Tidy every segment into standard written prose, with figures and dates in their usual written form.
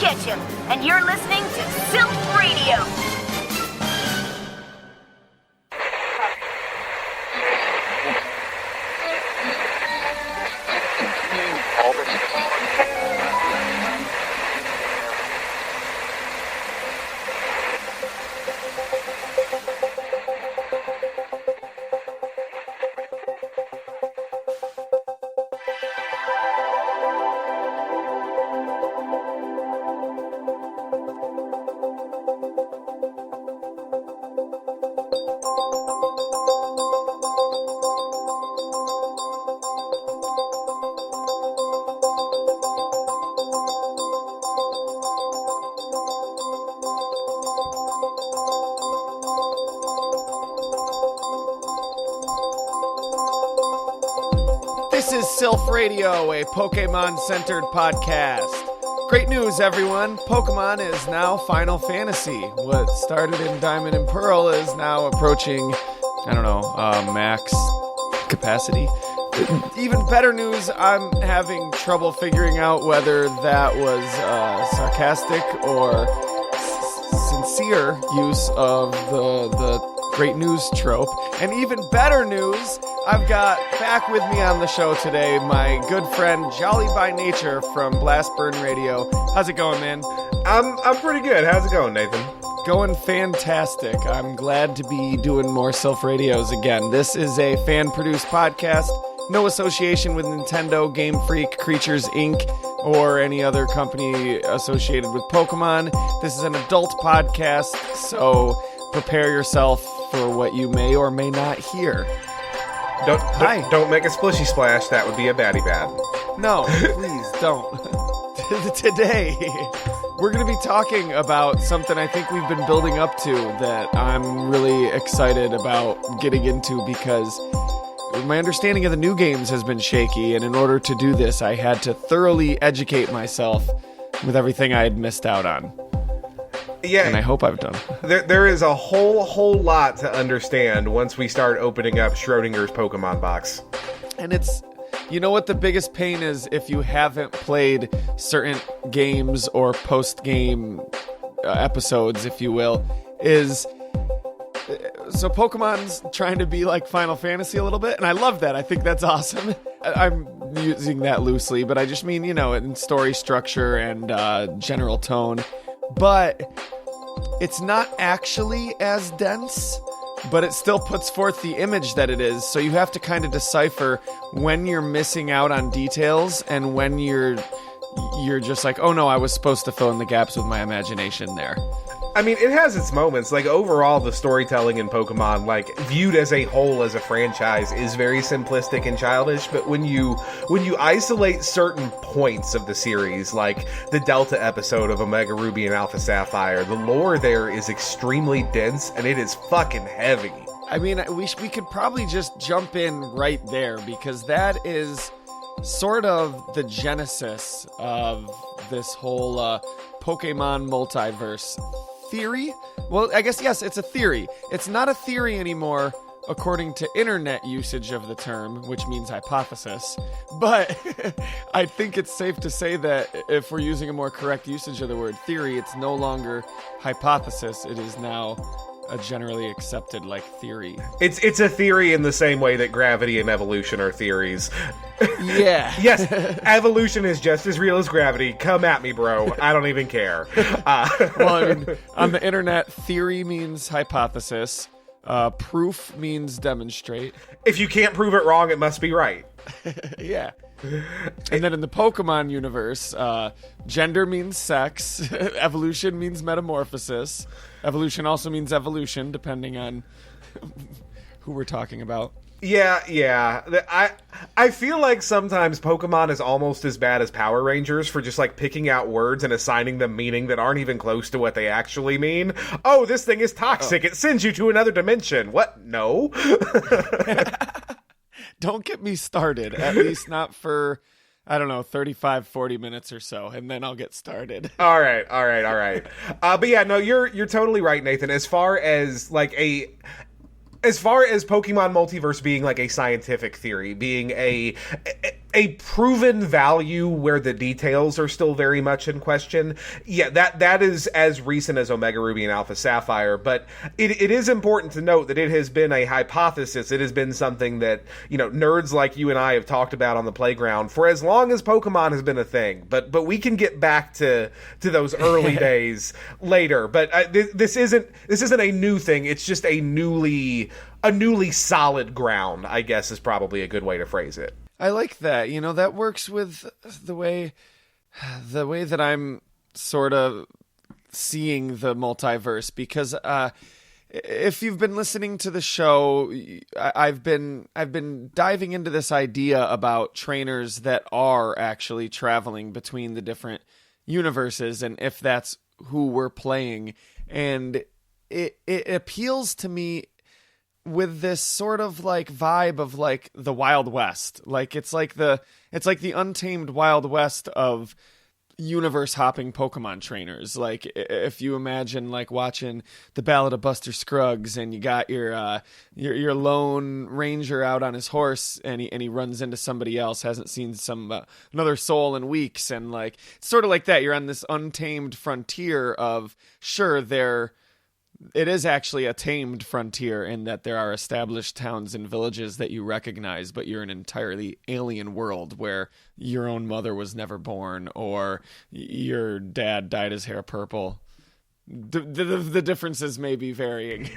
catch him. And you're listening to Silph Radio. Silph Radio, a Pokemon-centered podcast. Great news, everyone. Pokemon is now Final Fantasy. What started in Diamond and Pearl is now approaching, max capacity. Even better news, I'm having trouble figuring out whether that was sarcastic or sincere use of the great news trope. And even better news, I've got back with me on the show today my good friend Jolly by Nature from Blastburn Radio. How's it going, man? I'm pretty good. How's it going, Nathan? Going fantastic. I'm glad to be doing more Silph Radios again. This is a fan-produced podcast. No association with Nintendo, Game Freak, Creatures Inc., or any other company associated with Pokemon. This is an adult podcast, so prepare yourself for what you may or may not hear. Don't make a splishy splash. That would be a baddie bad. No, please don't. Today, we're going to be talking about something I think we've been building up to that I'm really excited about getting into because my understanding of the new games has been shaky, and in order to do this, I had to thoroughly educate myself with everything I had missed out on. Yeah, and I hope I've done. There is a whole lot to understand once we start opening up Schrodinger's Pokemon box. And it's, you know what the biggest pain is if you haven't played certain games or post-game episodes, if you will, is... So Pokemon's trying to be like Final Fantasy a little bit, and I love that. I think that's awesome. I'm using that loosely, but I just mean, in story structure and general tone. But it's not actually as dense, but it still puts forth the image that it is. So you have to kind of decipher when you're missing out on details and when you're just like, oh no, I was supposed to fill in the gaps with my imagination there. I mean, it has its moments. Like, overall, the storytelling in Pokemon, like, viewed as a whole as a franchise, is very simplistic and childish, but when you isolate certain points of the series, like the Delta episode of Omega Ruby and Alpha Sapphire, the lore there is extremely dense, and it is fucking heavy. I mean, we could probably just jump in right there, because that is sort of the genesis of this whole Pokemon Multiverse theory? Well, I guess, yes, it's a theory. It's not a theory anymore, according to internet usage of the term, which means hypothesis. But I think it's safe to say that if we're using a more correct usage of the word theory, it's no longer hypothesis. It is now a generally accepted, theory. It's a theory in the same way that gravity and evolution are theories. Yeah. Yes, evolution is just as real as gravity. Come at me, bro. I don't even care. Well, I mean, on the internet, theory means hypothesis. Proof means demonstrate. If you can't prove it wrong, it must be right. Yeah. And then in the Pokemon universe, gender means sex, evolution means metamorphosis. Evolution also means evolution, depending on who we're talking about. Yeah. I feel like sometimes Pokemon is almost as bad as Power Rangers for just, picking out words and assigning them meaning that aren't even close to what they actually mean. Oh, this thing is toxic. It sends you to another dimension. What? No. Don't get me started, at least not for, 35, 40 minutes or so, and then I'll get started. All right. But yeah, no, you're totally right, Nathan. As far as Pokemon Multiverse being a scientific theory, being a proven value where the details are still very much in question. Yeah, that is as recent as Omega Ruby and Alpha Sapphire, but it is important to note that it has been a hypothesis. It has been something that, nerds like you and I have talked about on the playground for as long as Pokemon has been a thing. But we can get back to those early days later. But this isn't a new thing. It's just a newly solid ground, I guess, is probably a good way to phrase it. I like that. That works with the way that I'm sort of seeing the multiverse, because if you've been listening to the show, I've been diving into this idea about trainers that are actually traveling between the different universes, and if that's who we're playing. And it appeals to me with this sort of like vibe of like the Wild West. Like it's like the untamed Wild West of universe hopping Pokemon trainers. Like if you imagine like watching the Ballad of Buster Scruggs, and you got your lone ranger out on his horse, and he runs into somebody else, hasn't seen another soul in weeks, and like it's sort of like that. You're on this untamed frontier of, sure, it is actually a tamed frontier in that there are established towns and villages that you recognize, but you're in an entirely alien world where your own mother was never born, or your dad dyed his hair purple. The differences may be varying.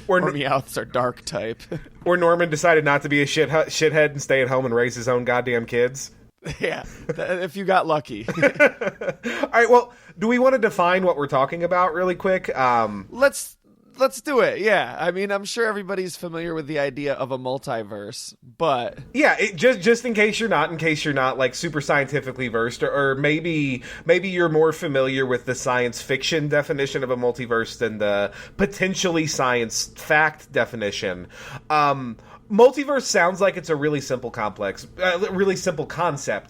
Or Meowths are dark type. Or Norman decided not to be a shithead and stay at home and raise his own goddamn kids. Yeah, if you got lucky. All right, well, do we want to define what we're talking about really quick? Let's do it. Yeah, I mean, I'm sure everybody's familiar with the idea of a multiverse, but yeah, just in case you're not like super scientifically versed, or maybe you're more familiar with the science fiction definition of a multiverse than the potentially science fact definition. Multiverse sounds like it's a really simple concept,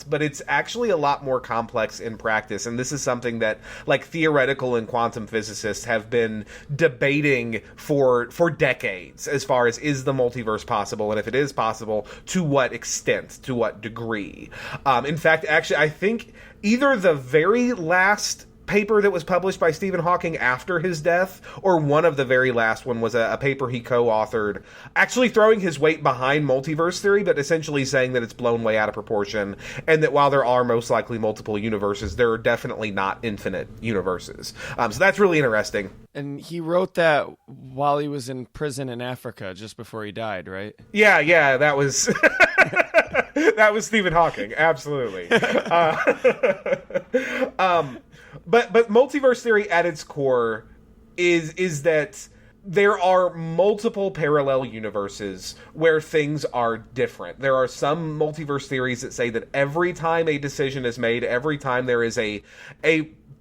but it's actually a lot more complex in practice. And this is something that like theoretical and quantum physicists have been debating for decades, as far as, is the multiverse possible? And if it is possible, to what extent, to what degree? In fact, actually, I think either the very last paper that was published by Stephen Hawking after his death, or one of the very last one, was a paper he co-authored, actually throwing his weight behind multiverse theory, but essentially saying that it's blown way out of proportion, and that while there are most likely multiple universes, there are definitely not infinite universes. So that's really interesting. And he wrote that while he was in prison in Africa, just before he died, right? Yeah, that was that was Stephen Hawking, absolutely. But multiverse theory at its core is that there are multiple parallel universes where things are different. There are some multiverse theories that say that every time a decision is made, every time there is a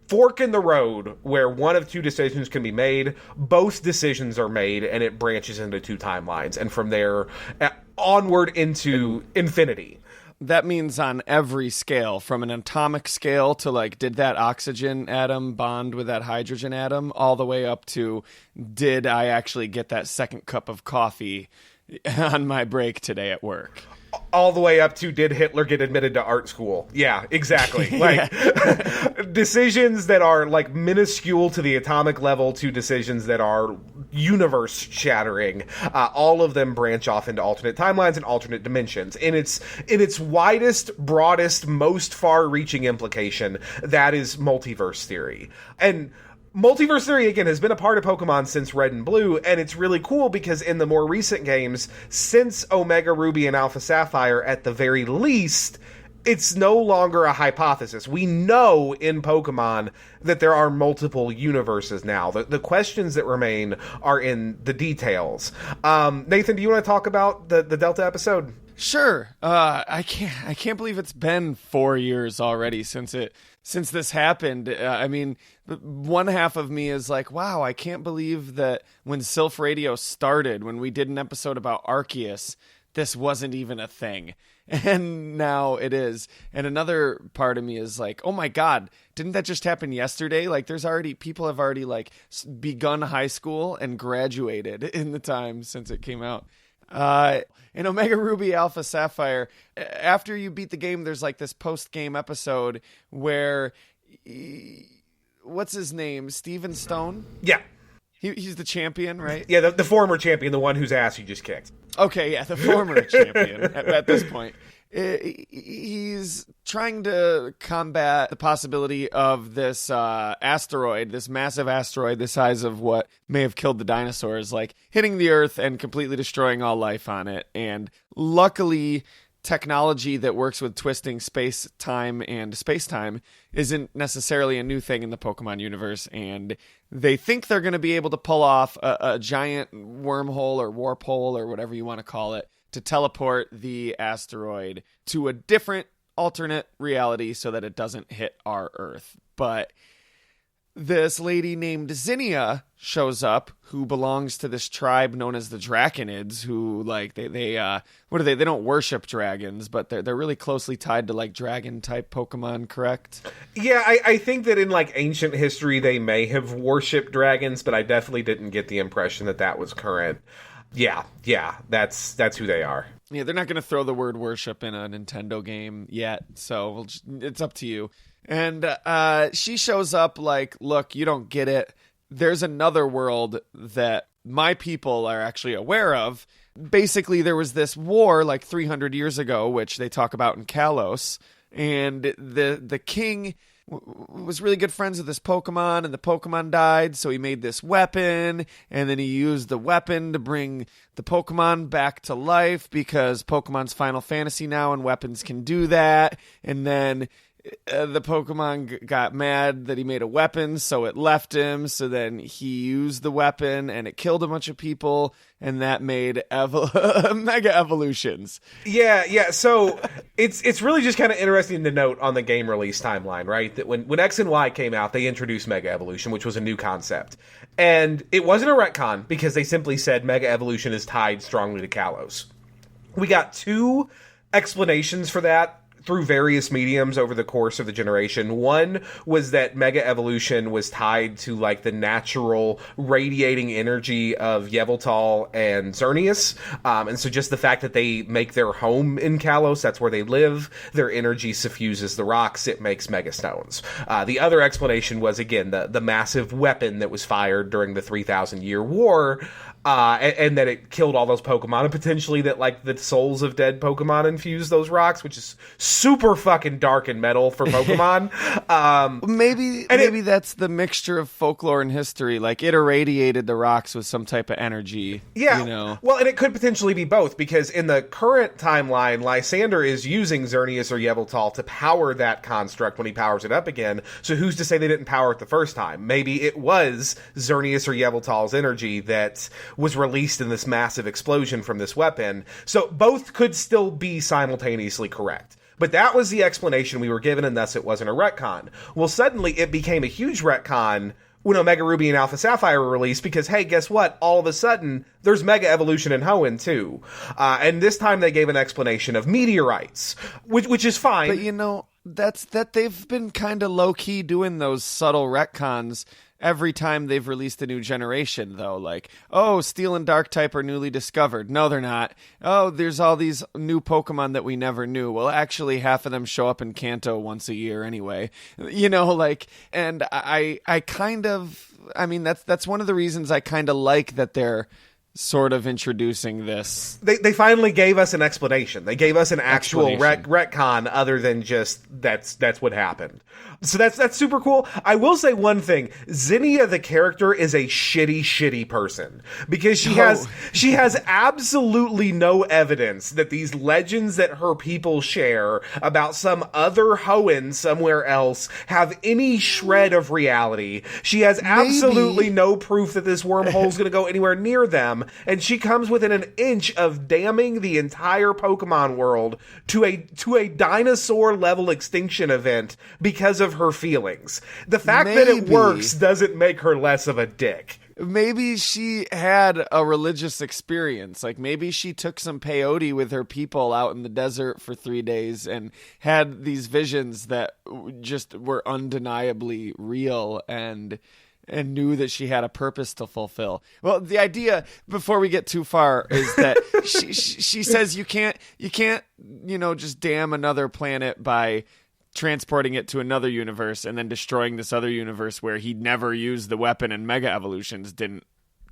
fork in the road where one of two decisions can be made, both decisions are made, and it branches into two timelines, and from there onward into infinity. That means on every scale, from an atomic scale to like, did that oxygen atom bond with that hydrogen atom, all the way up to, did I actually get that second cup of coffee on my break today at work? All the way up to, did Hitler get admitted to art school? Yeah, exactly. Like decisions that are like minuscule to the atomic level to decisions that are universe shattering. All of them branch off into alternate timelines and alternate dimensions. In its widest, broadest, most far-reaching implication, that is multiverse theory. And multiverse theory, again, has been a part of Pokemon since Red and Blue, and it's really cool because in the more recent games, since Omega Ruby and Alpha Sapphire, at the very least, it's no longer a hypothesis. We know in Pokemon that there are multiple universes now. The questions that remain are in the details. Nathan, do you want to talk about the Delta episode? Sure. I can't believe it's been 4 years already since this happened. I mean, one half of me is like, wow, I can't believe that when Silph Radio started, when we did an episode about Arceus, this wasn't even a thing. And now it is. And another part of me is like, oh my God, didn't that just happen yesterday? Like people have already like begun high school and graduated in the time since it came out. In Omega Ruby Alpha Sapphire, after you beat the game, there's like this post-game episode where, what's his name? Steven Stone? Yeah. He's the champion, right? Yeah, the former champion, the one whose ass you just kicked. Okay, yeah, the former champion at this point. He's trying to combat the possibility of this asteroid, this massive asteroid the size of what may have killed the dinosaurs, like hitting the Earth and completely destroying all life on it. And luckily, technology that works with twisting space-time and space-time isn't necessarily a new thing in the Pokemon universe, and they think they're going to be able to pull off a giant wormhole or warp hole or whatever you want to call it to teleport the asteroid to a different alternate reality so that it doesn't hit our Earth. But this lady named Zinnia shows up, who belongs to this tribe known as the Draconids, who like they what are they? They don't worship dragons, but they're really closely tied to like dragon type Pokemon, correct? Yeah, I think that in like ancient history they may have worshipped dragons, but I definitely didn't get the impression that that was current. Yeah, that's who they are. Yeah, they're not going to throw the word worship in a Nintendo game yet, so it's up to you. And she shows up like, look, you don't get it. There's another world that my people are actually aware of. Basically, there was this war like 300 years ago, which they talk about in Kalos, and the king was really good friends with this Pokemon, and the Pokemon died, so he made this weapon, and then he used the weapon to bring the Pokemon back to life, because Pokemon's Final Fantasy now, and weapons can do that, and then the Pokemon got mad that he made a weapon, so it left him, so then he used the weapon, and it killed a bunch of people, and that made mega evolutions. Yeah, so it's really just kind of interesting to note on the game release timeline, right? That when X and Y came out, they introduced Mega Evolution, which was a new concept. And it wasn't a retcon, because they simply said Mega Evolution is tied strongly to Kalos. We got two explanations for that through various mediums over the course of the generation. One was that Mega Evolution was tied to like the natural radiating energy of Yveltal and Xerneas. And so just the fact that they make their home in Kalos, that's where they live, their energy suffuses the rocks, it makes Mega Stones. The other explanation was, again, the massive weapon that was fired during the 3,000 Year War, and that it killed all those Pokemon, and potentially that like the souls of dead Pokemon infused those rocks, which is super fucking dark and metal for Pokemon. Maybe that's the mixture of folklore and history. Like it irradiated the rocks with some type of energy. Yeah, you know? Well, and it could potentially be both, because in the current timeline, Lysander is using Xerneas or Yveltal to power that construct when he powers it up again. So who's to say they didn't power it the first time? Maybe it was Xerneas or Yveltal's energy that was released in this massive explosion from this weapon. So both could still be simultaneously correct. But that was the explanation we were given, and thus it wasn't a retcon. Well, suddenly it became a huge retcon when Omega Ruby and Alpha Sapphire were released, because, hey, guess what? All of a sudden, there's Mega Evolution in Hoenn, too. And this time they gave an explanation of meteorites, which is fine. But, you know, that they've been kind of low-key doing those subtle retcons every time they've released a new generation, though. Like, oh, Steel and Dark type are newly discovered. No, they're not. Oh, there's all these new Pokemon that we never knew. Well, actually, half of them show up in Kanto once a year anyway. You know, like, and I kind of, I mean, that's one of the reasons I kind of like that they're sort of introducing this. They finally gave us an explanation. They gave us an actual retcon other than just that's what happened. So that's super cool. I will say one thing. Zinnia, the character, is a shitty person, because she has absolutely no evidence that these legends that her people share about some other Hoenn somewhere else have any shred of reality. She has absolutely no proof that this wormhole is going to go anywhere near them, and she comes within an inch of damning the entire Pokemon world to a dinosaur level extinction event because of her feelings. The fact that it works doesn't make her less of a dick. Maybe she had a religious experience. Like maybe she took some peyote with her people out in the desert for 3 days and had these visions that just were undeniably real, and and knew that she had a purpose to fulfill. Well, the idea, before we get too far, is that she says you can't, just damn another planet by transporting it to another universe and then destroying this other universe where he never used the weapon and mega evolutions didn't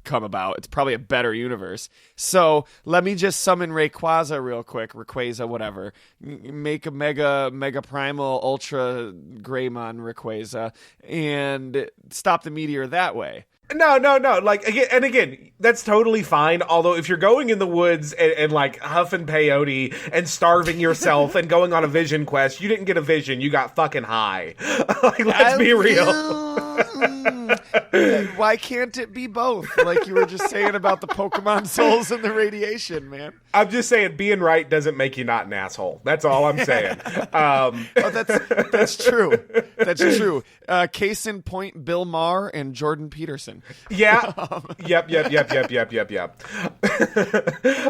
come about. It's probably a better universe. So let me just summon Rayquaza, whatever. Make a mega primal ultra Greymon Rayquaza and stop the meteor that way. No. Like, again, that's totally fine. Although, if you're going in the woods and like huffing peyote and starving yourself and going on a vision quest, you didn't get a vision. You got fucking high. Like, let's be real. Why can't it be both? Like you were just saying about the Pokemon souls and the radiation, man. I'm just saying, being right doesn't make you not an asshole. That's all I'm saying. That's true. That's true. Case in point, Bill Maher and Jordan Peterson. Yeah. Yep.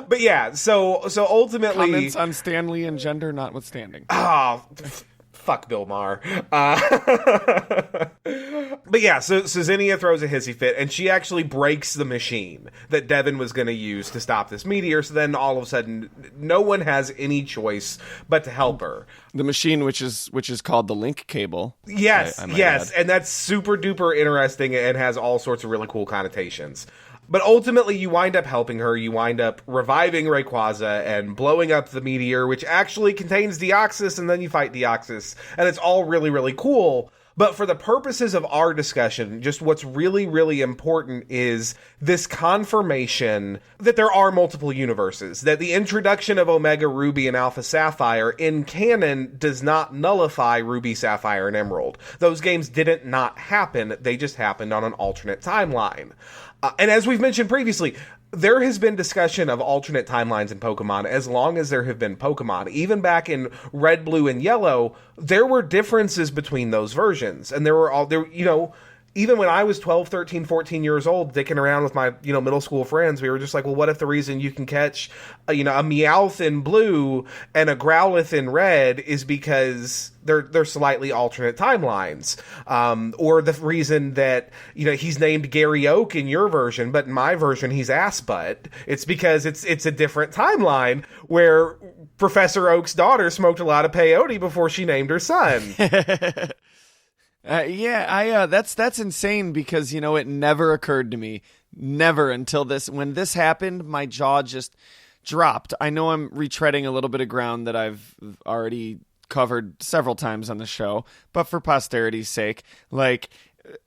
But yeah, so ultimately, comments on Stanley and gender notwithstanding. Oh, fuck Bill Maher. But yeah, so Zinnia throws a hissy fit, and she actually breaks the machine that Devin was going to use to stop this meteor. So then all of a sudden, no one has any choice but to help her. The machine, which is called the link cable. Yes, and that's super duper interesting and has all sorts of really cool connotations. But ultimately, you wind up helping her. You wind up reviving Rayquaza and blowing up the meteor, which actually contains Deoxys, and then you fight Deoxys. And it's all really, really cool. But for the purposes of our discussion, just what's really, really important is this confirmation that there are multiple universes, that the introduction of Omega Ruby and Alpha Sapphire in canon does not nullify Ruby, Sapphire, and Emerald. Those games didn't not happen. They just happened on an alternate timeline. And as we've mentioned previously, there has been discussion of alternate timelines in Pokemon as long as there have been Pokemon. Even back in Red, Blue, and Yellow, there were differences between those versions. And even when I was 12, 13, 14 years old, dicking around with my, middle school friends, we were just like, well, what if the reason you can catch, a Meowth in blue and a Growlithe in red is because they're slightly alternate timelines. Or the reason that, he's named Gary Oak in your version, but in my version, he's Assbutt. It's because it's a different timeline where Professor Oak's daughter smoked a lot of peyote before she named her son. That's insane because, it never occurred to me, until when this happened, my jaw just dropped. I know I'm retreading a little bit of ground that I've already covered several times on the show, but for posterity's sake, like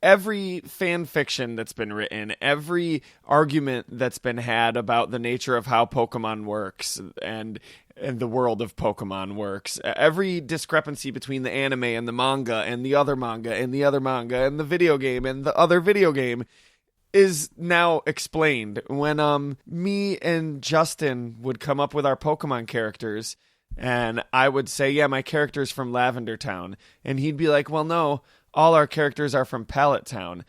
every fan fiction that's been written, every argument that's been had about the nature of how Pokemon works and the world of Pokemon works, every discrepancy between the anime and the manga and the other manga and the other manga and the video game and the other video game is now explained. When me and Justin would come up with our Pokemon characters, and I would say, yeah, my character's from Lavender Town, and he'd be like, well, no, all our characters are from Pallet Town.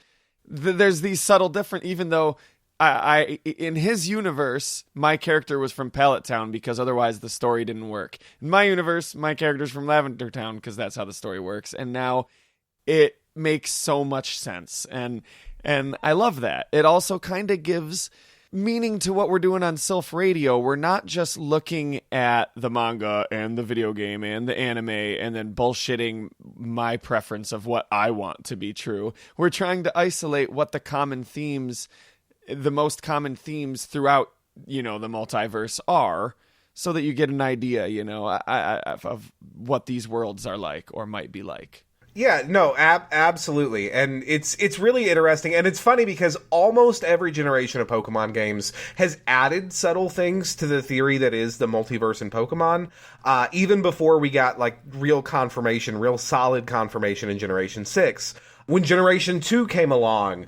There's these subtle different, even though I in his universe, my character was from Pallet Town because otherwise the story didn't work. In my universe, my character's from Lavender Town because that's how the story works. And now it makes so much sense. And I love that. It also kind of gives meaning to what we're doing on Silph Radio. We're not just looking at the manga and the video game and the anime and then bullshitting my preference of what I want to be true. We're trying to isolate what the most common themes throughout, the multiverse are, so that you get an idea, of what these worlds are like or might be like. Yeah, no, absolutely. And it's really interesting. And it's funny because almost every generation of Pokemon games has added subtle things to the theory that is the multiverse in Pokemon. Even before we got real solid confirmation in Generation 6. When Generation 2 came along,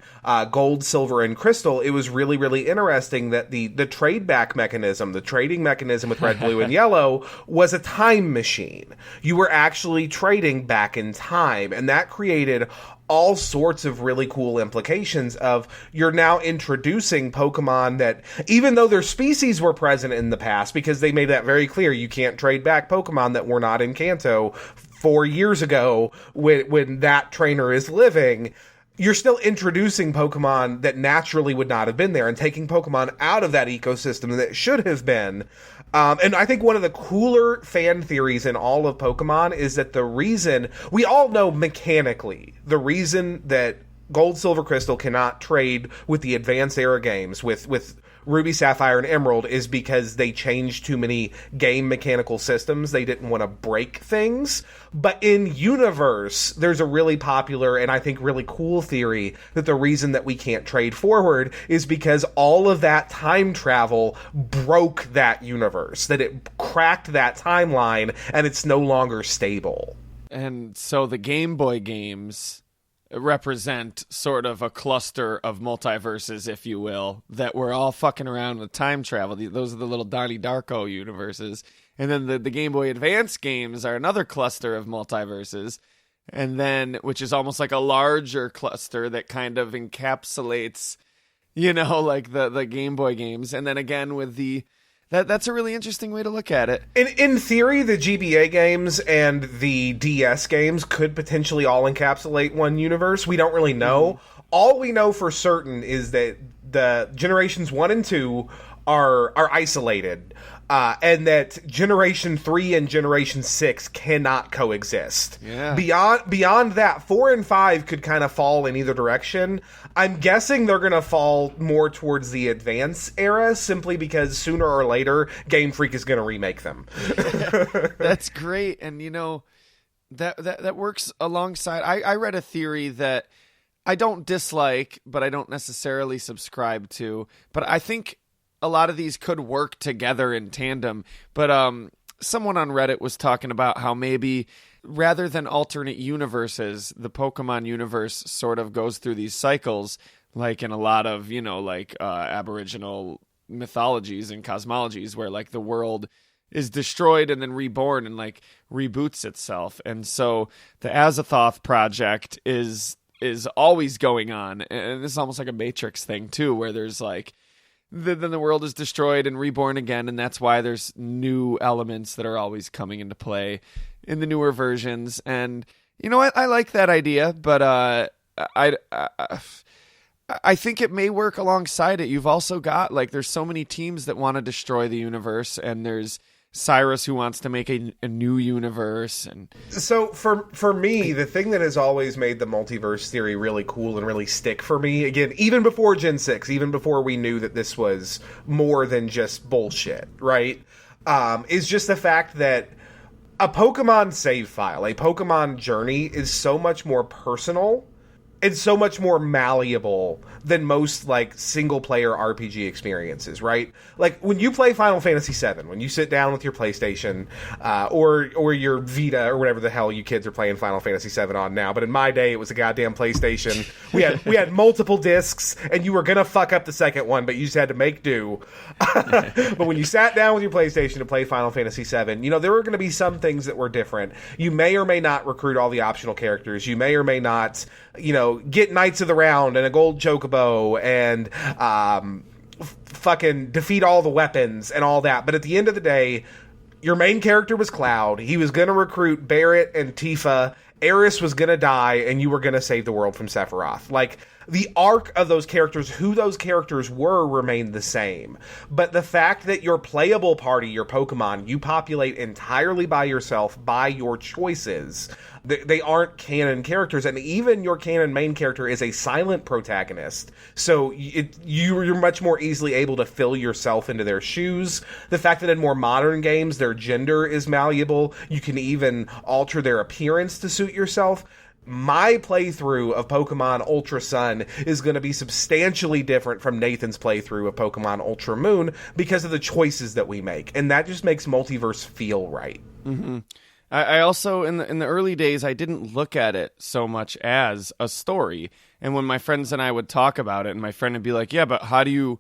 Gold, Silver, and Crystal, it was really, really interesting that the trade back mechanism, the trading mechanism with Red, Blue, and Yellow was a time machine. You were actually trading back in time, and that created all sorts of really cool implications of you're now introducing Pokemon that, even though their species were present in the past, because they made that very clear, you can't trade back Pokemon that were not in Kanto 4 years ago when that trainer is living, you're still introducing Pokemon that naturally would not have been there and taking Pokemon out of that ecosystem that should have been. And I think one of the cooler fan theories in all of Pokemon is that the reason, we all know mechanically, the reason that Gold, Silver, Crystal cannot trade with the Advanced Era games, with Ruby, Sapphire, and Emerald, is because they changed too many game mechanical systems. They didn't want to break things. But in universe, there's a really popular and I think really cool theory that the reason that we can't trade forward is because all of that time travel broke that universe, that it cracked that timeline and it's no longer stable. And so the Game Boy games represent sort of a cluster of multiverses, if you will, that we're all fucking around with time travel. Those are the little Donnie Darko universes. And then the Game Boy Advance games are another cluster of multiverses. And then, which is almost like a larger cluster that kind of encapsulates, like the Game Boy games. And then again with that's a really interesting way to look at it. In theory, the GBA games and the DS games could potentially all encapsulate one universe. We don't really know. All we know for certain is that the generations 1 and 2 are isolated, and that Generation 3 and Generation 6 cannot coexist. Yeah. Beyond that, 4 and 5 could kind of fall in either direction. I'm guessing they're going to fall more towards the Advance era, simply because sooner or later, Game Freak is going to remake them. That's great, and that works alongside. I read a theory that I don't dislike, but I don't necessarily subscribe to. But I think a lot of these could work together in tandem. But someone on Reddit was talking about how maybe rather than alternate universes, the Pokemon universe sort of goes through these cycles, like in a lot of, Aboriginal mythologies and cosmologies, where like the world is destroyed and then reborn and like reboots itself. And so the Azathoth project is always going on. And this is almost like a Matrix thing too, where there's like, then the world is destroyed and reborn again, and that's why there's new elements that are always coming into play in the newer versions. And I like that idea, but I think it may work alongside it. You've also got there's so many teams that want to destroy the universe, and there's Cyrus who wants to make a new universe. And so for me, the thing that has always made the multiverse theory really cool and really stick for me, again, even before Gen 6, even before we knew that this was more than just bullshit, right? Is just the fact that a Pokemon save file, a Pokemon journey is so much more personal and so much more malleable than most single player RPG experiences, right? Like when you play Final Fantasy VII, when you sit down with your PlayStation or your Vita or whatever the hell you kids are playing Final Fantasy VII on now, but in my day it was a goddamn PlayStation. We had multiple discs, and you were gonna fuck up the second one, but you just had to make do. But when you sat down with your PlayStation to play Final Fantasy VII, there were gonna be some things that were different. You may or may not recruit all the optional characters. You may or may not, get Knights of the Round and a gold chocobo and fucking defeat all the weapons and all that. But at the end of the day, your main character was Cloud. He was going to recruit Barrett and Tifa. Aeris was going to die, and you were going to save the world from Sephiroth. The arc of those characters, who those characters were, remained the same. But the fact that your playable party, your Pokemon, you populate entirely by yourself, by your choices. They aren't canon characters, and even your canon main character is a silent protagonist. So you're much more easily able to fill yourself into their shoes. The fact that in more modern games, their gender is malleable. You can even alter their appearance to suit yourself. My playthrough of Pokemon Ultra Sun is going to be substantially different from Nathan's playthrough of Pokemon Ultra Moon because of the choices that we make. And that just makes Multiverse feel right. Mm-hmm. I also, in the early days, I didn't look at it so much as a story. And when my friends and I would talk about it, and my friend would be like, yeah, but how do you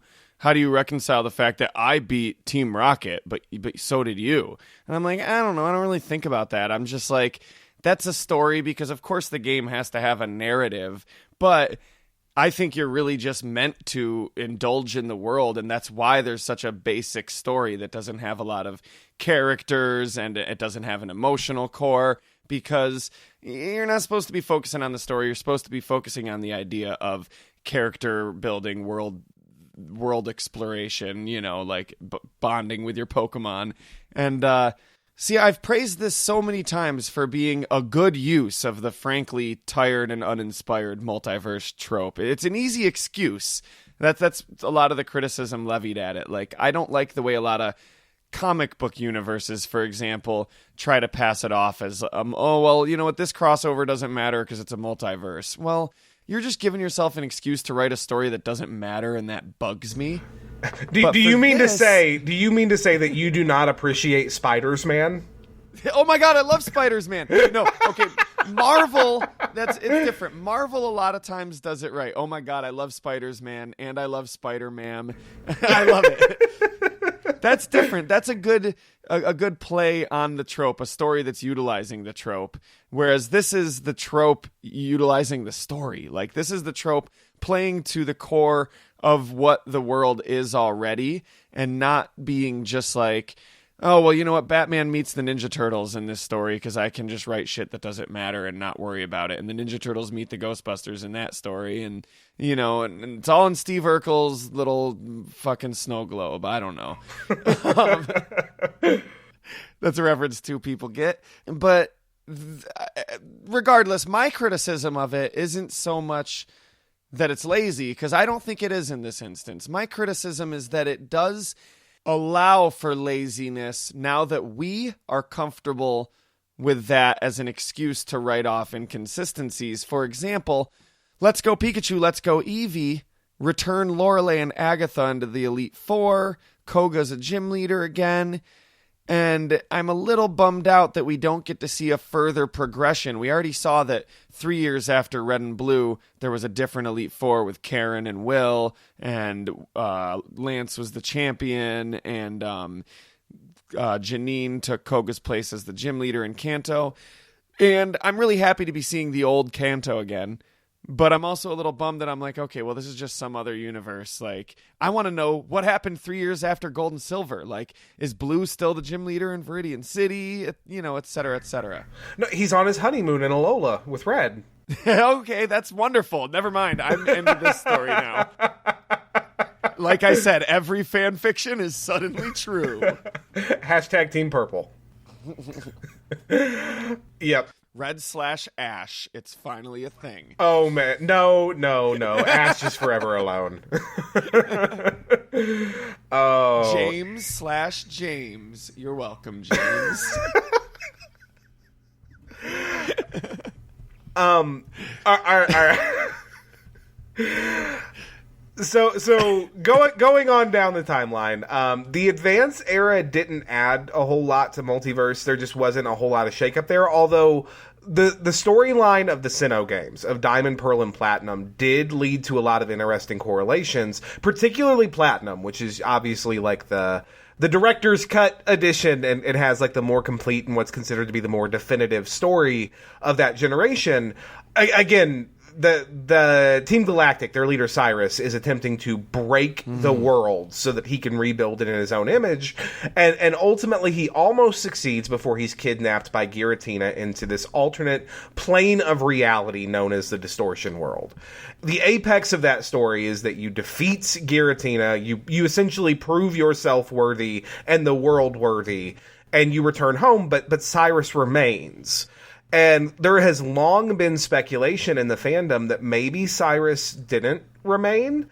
reconcile the fact that I beat Team Rocket, but so did you? And I'm like, I don't know. I don't really think about that. I'm just like, that's a story because, of course, the game has to have a narrative. But I think you're really just meant to indulge in the world, and that's why there's such a basic story that doesn't have a lot of characters and it doesn't have an emotional core, because you're not supposed to be focusing on the story. You're supposed to be focusing on the idea of character building, world exploration, like bonding with your Pokemon. And see, I've praised this so many times for being a good use of the frankly tired and uninspired multiverse trope. It's an easy excuse. That's a lot of the criticism levied at it. Like, I don't like the way a lot of comic book universes, for example, try to pass it off as, oh, well, you know what, this crossover doesn't matter because it's a multiverse. Well, you're just giving yourself an excuse to write a story that doesn't matter, and that bugs me. Do you mean to say that you do not appreciate Spiders-Man? Oh my god, I love Spiders-Man. No, okay, Marvel, it's different. Marvel a lot of times does it right. Oh my god, I love Spiders-Man, and I love Spider-Man. I love it. That's different. That's a good play on the trope, a story that's utilizing the trope. Whereas this is the trope utilizing the story. Like, this is the trope playing to the core of what the world is already, and not being just like, oh, well, you know what, Batman meets the Ninja Turtles in this story because I can just write shit that doesn't matter and not worry about it. And the Ninja Turtles meet the Ghostbusters in that story. And, and it's all in Steve Urkel's little fucking snow globe. I don't know. That's a reference two people get. But regardless, my criticism of it isn't so much that it's lazy, because I don't think it is in this instance. My criticism is that it does allow for laziness now that we are comfortable with that as an excuse to write off inconsistencies. For example, Let's Go Pikachu, Let's Go Eevee return Lorelei and Agatha into the Elite Four. Koga's a gym leader again. And I'm a little bummed out that we don't get to see a further progression. We already saw that 3 years after Red and Blue, there was a different Elite Four with Karen and Will, and Lance was the champion, and Janine took Koga's place as the gym leader in Kanto. And I'm really happy to be seeing the old Kanto again. But I'm also a little bummed that I'm like, okay, well, this is just some other universe. Like, I want to know what happened 3 years after Gold and Silver. Like, is Blue still the gym leader in Viridian City? Et cetera, et cetera. No, he's on his honeymoon in Alola with Red. Okay, that's wonderful. Never mind. I'm into this story now. Like I said, every fan fiction is suddenly true. Hashtag Team Purple. Yep. Red/Ash. It's finally a thing. Oh, man. No. Ash is forever alone. Oh. James/James. You're welcome, James. All right. So going on down the timeline, the Advance era didn't add a whole lot to Multiverse. There just wasn't a whole lot of shakeup there, although the storyline of the Sinnoh games, of Diamond, Pearl, and Platinum, did lead to a lot of interesting correlations, particularly Platinum, which is obviously like the director's cut edition, and it has like the more complete and what's considered to be the more definitive story of that generation. Again, the Team Galactic, their leader Cyrus, is attempting to break the world so that he can rebuild it in his own image, and ultimately he almost succeeds before he's kidnapped by Giratina into this alternate plane of reality known as the Distortion World. The apex of that story is that you defeat Giratina, you essentially prove yourself worthy and the world worthy, and you return home, but Cyrus remains. And there has long been speculation in the fandom that maybe Cyrus didn't remain.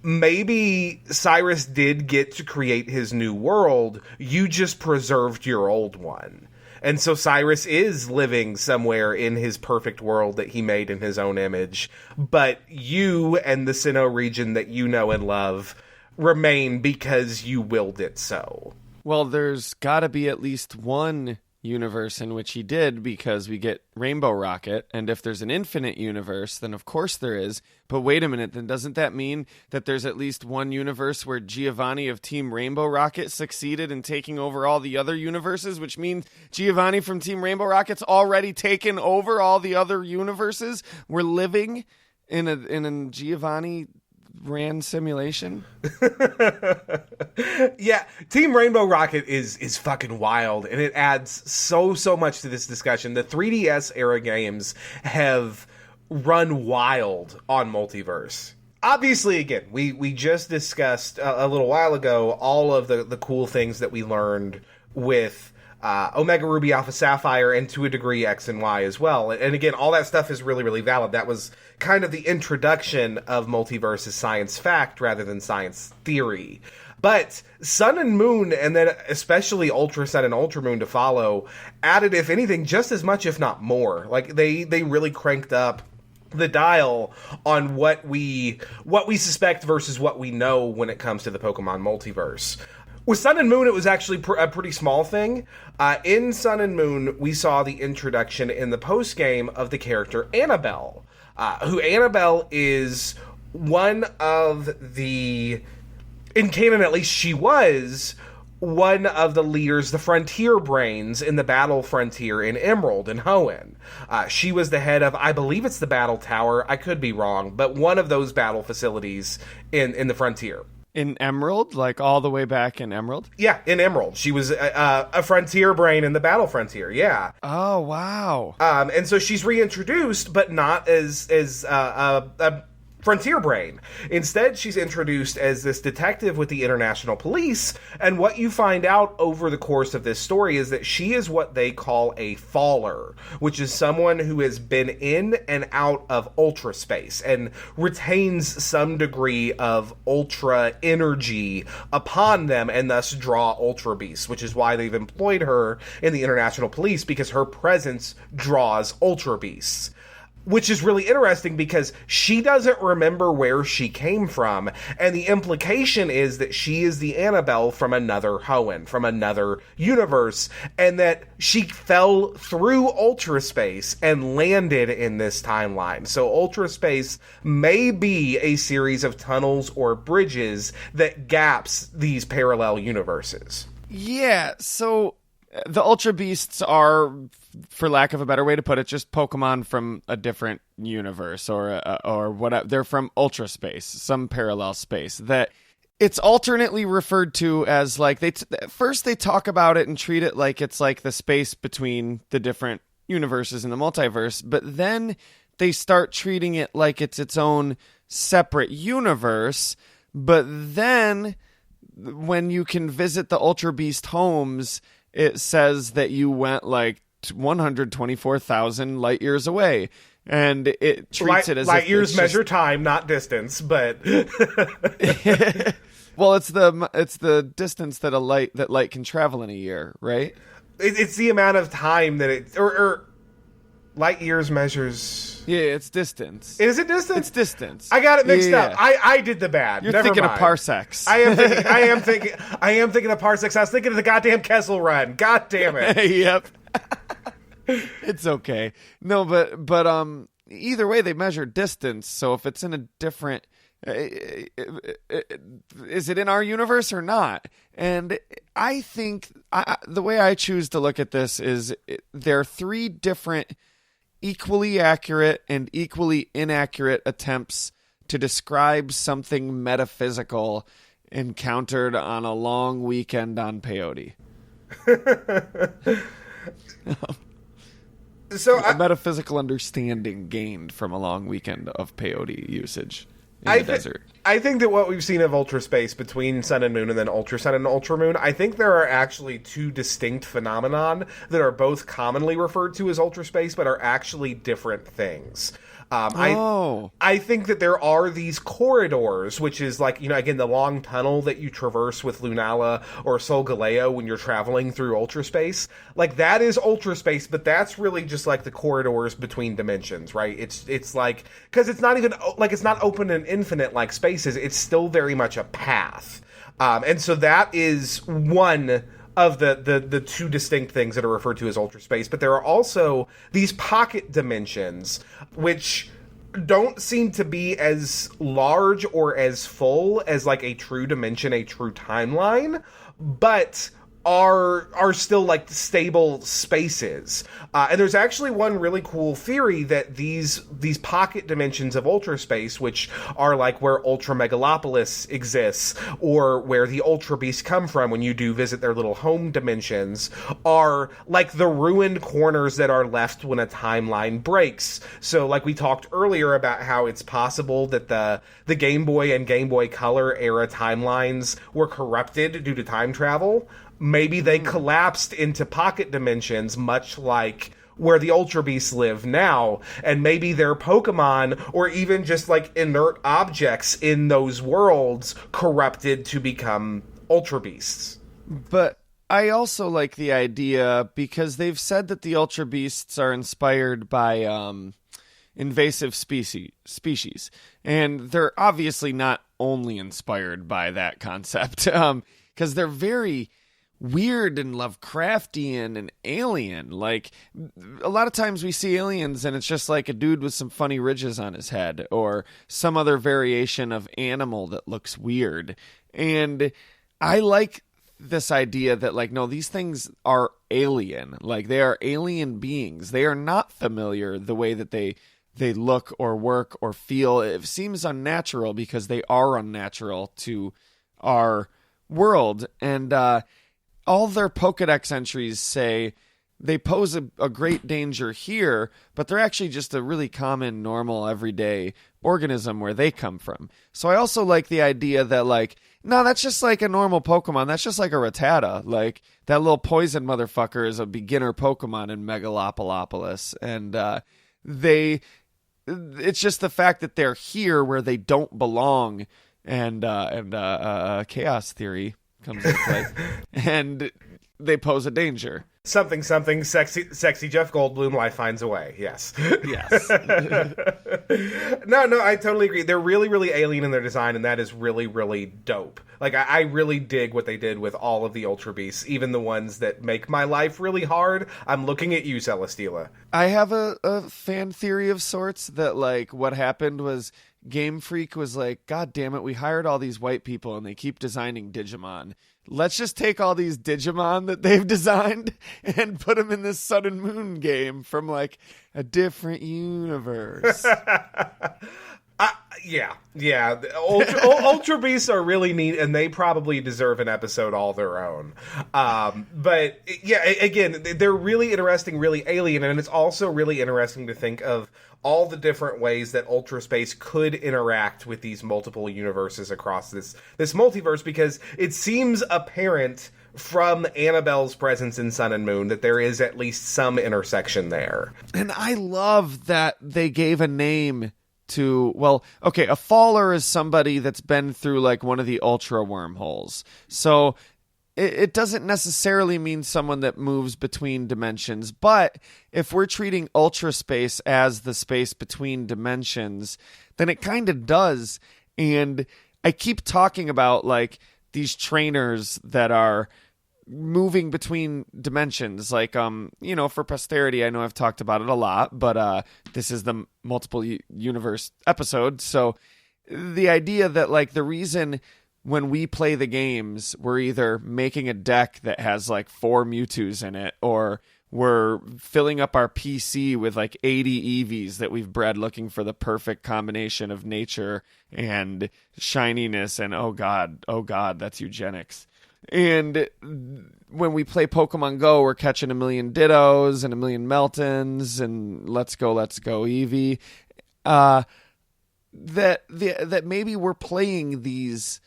Maybe Cyrus did get to create his new world. You just preserved your old one. And so Cyrus is living somewhere in his perfect world that he made in his own image. But you and the Sinnoh region that you know and love remain because you willed it so. Well, there's got to be at least one universe in which he did, because we get Rainbow Rocket, and if there's an infinite universe, then of course there is. But wait a minute, then doesn't that mean that there's at least one universe where Giovanni of Team Rainbow Rocket succeeded in taking over all the other universes, which means Giovanni from Team Rainbow Rocket's already taken over all the other universes? We're living in a Giovanni ran simulation. Yeah, Team Rainbow Rocket is fucking wild, and it adds so much to this discussion. The 3DS era games have run wild on Multiverse. Obviously, again, we just discussed a little while ago all of the cool things that we learned with Omega Ruby Alpha Sapphire, and to a degree X and Y as well. And again, all that stuff is really, really valid. That was kind of the introduction of Multiverse as science fact rather than science theory. But Sun and Moon, and then especially Ultra Sun and Ultra Moon to follow, added, if anything, just as much, if not more. Like, they really cranked up the dial on what we suspect versus what we know when it comes to the Pokemon multiverse. With Sun and Moon, it was actually a pretty small thing. In Sun and Moon, we saw the introduction in the post-game of the character Annabelle, who Annabelle is one of the, in canon at least, she was one of the leaders, the frontier brains in the battle frontier in Emerald and Hoenn. She was the head of, I believe it's the Battle Tower, I could be wrong, but one of those battle facilities in the frontier. In Emerald? Like all the way back in Emerald? Yeah, in Emerald. She was a frontier brain in the battle frontier, yeah. Oh, wow. And so she's reintroduced, but not as a frontier brain. Instead, she's introduced as this detective with the international police, and what you find out over the course of this story is that she is what they call a faller, which is someone who has been in and out of ultra space and retains some degree of ultra energy upon them, and thus draw ultra beasts, which is why they've employed her in the international police, because her presence draws ultra beasts. Which is really interesting because she doesn't remember where she came from, and the implication is that she is the Annabelle from another Hoenn, from another universe, and that she fell through ultra space and landed in this timeline. So ultra space may be a series of tunnels or bridges that gaps these parallel universes. Yeah, so the Ultra Beasts are, for lack of a better way to put it, just Pokemon from a different universe or whatever. They're from Ultra Space, some parallel space that it's alternately referred to as, like, first they talk about it and treat it like it's like the space between the different universes in the multiverse, but then they start treating it like it's its own separate universe. But then when you can visit the Ultra Beast homes, it says that you went like 124,000 light years away, and it treats it as light years measure time, not distance. But well, it's the distance that light can travel in a year, right? It's the amount of time that it or light years measures. Yeah, it's distance. Is it distance? It's distance. I got it mixed up. I did the bad. You're Never thinking mind. of parsecs. I am thinking of parsecs. I was thinking of the goddamn Kessel Run. God damn it. Yep. It's okay. No, but either way, they measure distance. So if it's in a different, is it in our universe or not? And I think the way I choose to look at this is there are three different equally accurate and equally inaccurate attempts to describe something metaphysical encountered on a long weekend on peyote. So a metaphysical understanding gained from a long weekend of peyote usage in the desert. I think that what we've seen of Ultra Space between Sun and Moon and then Ultra Sun and Ultra Moon, I think there are actually two distinct phenomenon that are both commonly referred to as Ultra Space, but are actually different things. I think that there are these corridors, which is like, again, the long tunnel that you traverse with Lunala or Solgaleo when you're traveling through Ultra Space. Like, that is Ultra Space, but that's really just like the corridors between dimensions, right? It's like, because it's not even, like, it's not open and infinite like spaces. It's still very much a path. And so that is one of the two distinct things that are referred to as Ultra Space. But there are also these pocket dimensions, which don't seem to be as large or as full as like a true dimension, a true timeline, but are still like stable spaces. And there's actually one really cool theory that these pocket dimensions of ultra space, which are like where Ultra Megalopolis exists, or where the Ultra Beasts come from when you do visit their little home dimensions, are like the ruined corners that are left when a timeline breaks. So like we talked earlier about how it's possible that the Game Boy and Game Boy Color era timelines were corrupted due to time travel. Maybe they collapsed into pocket dimensions, much like where the Ultra Beasts live now, and maybe their Pokemon, or even just like inert objects in those worlds, corrupted to become Ultra Beasts. But I also like the idea, because they've said that the Ultra Beasts are inspired by invasive species, and they're obviously not only inspired by that concept, because they're very weird and Lovecraftian and alien. Like, a lot of times we see aliens and it's just like a dude with some funny ridges on his head, or some other variation of animal that looks weird. And I like this idea that, like, no, these things are alien. Like, they are alien beings. They are not familiar the way that they look or work or feel. It seems unnatural because they are unnatural to our world. And all their Pokedex entries say they pose a great danger here, but they're actually just a really common, normal, everyday organism where they come from. So I also like the idea that, like, no, that's just like a normal Pokemon. That's just like a Rattata. Like, that little poison motherfucker is a beginner Pokemon in Megalopolis. And it's just the fact that they're here where they don't belong. And chaos theory comes into play, and they pose a danger. Something, sexy Jeff Goldblum, life finds a way. Yes. Yes. No, I totally agree. They're really, really alien in their design, and that is really, really dope. Like, I really dig what they did with all of the Ultra Beasts, even the ones that make my life really hard. I'm looking at you, Celesteela. I have a fan theory of sorts that, like, what happened was Game Freak was like, God damn it, we hired all these white people and they keep designing Digimon. Let's just take all these Digimon that they've designed and put them in this Sun and Moon game from, like, a different universe. Yeah. Ultra Beasts are really neat, and they probably deserve an episode all their own. But yeah, again, they're really interesting, really alien, and it's also really interesting to think of all the different ways that Ultra Space could interact with these multiple universes across this multiverse, because it seems apparent from Annabelle's presence in Sun and Moon that there is at least some intersection there. And I love that they gave a name to, well, okay, a faller is somebody that's been through, like, one of the ultra wormholes. So it doesn't necessarily mean someone that moves between dimensions, but if we're treating ultra space as the space between dimensions, then it kind of does. And I keep talking about, like, these trainers that are moving between dimensions, like, for posterity, I know I've talked about it a lot, but this is the multiple universe episode. So the idea that, like, the reason when we play the games, we're either making a deck that has, like, 4 Mewtwo's in it, or we're filling up our PC with, like, 80 Eevees that we've bred looking for the perfect combination of nature and shininess, and oh god, that's eugenics. And when we play Pokemon Go, we're catching a million Dittos and a million Meltons and let's go Eevee. That maybe we're playing these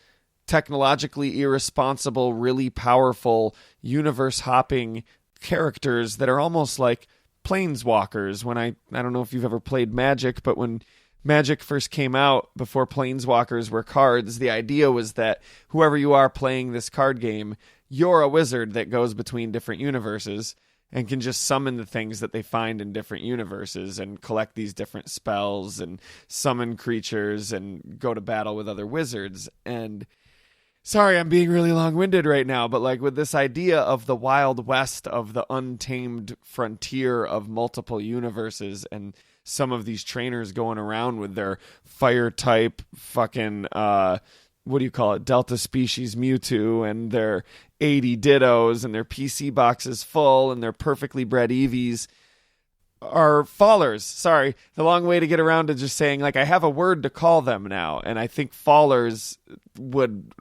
technologically irresponsible, really powerful, universe-hopping characters that are almost like planeswalkers. When I don't know if you've ever played Magic, but when Magic first came out, before planeswalkers were cards, the idea was that whoever you are playing this card game, you're a wizard that goes between different universes and can just summon the things that they find in different universes and collect these different spells and summon creatures and go to battle with other wizards. And sorry, I'm being really long-winded right now, but, like, with this idea of the Wild West, of the untamed frontier of multiple universes, and some of these trainers going around with their fire type fucking what do you call it, Delta species Mewtwo and their 80 Dittos and their PC boxes full and their perfectly bred Eevees are fallers. Sorry, the long way to get around to just saying, like, I have a word to call them now, and I think fallers would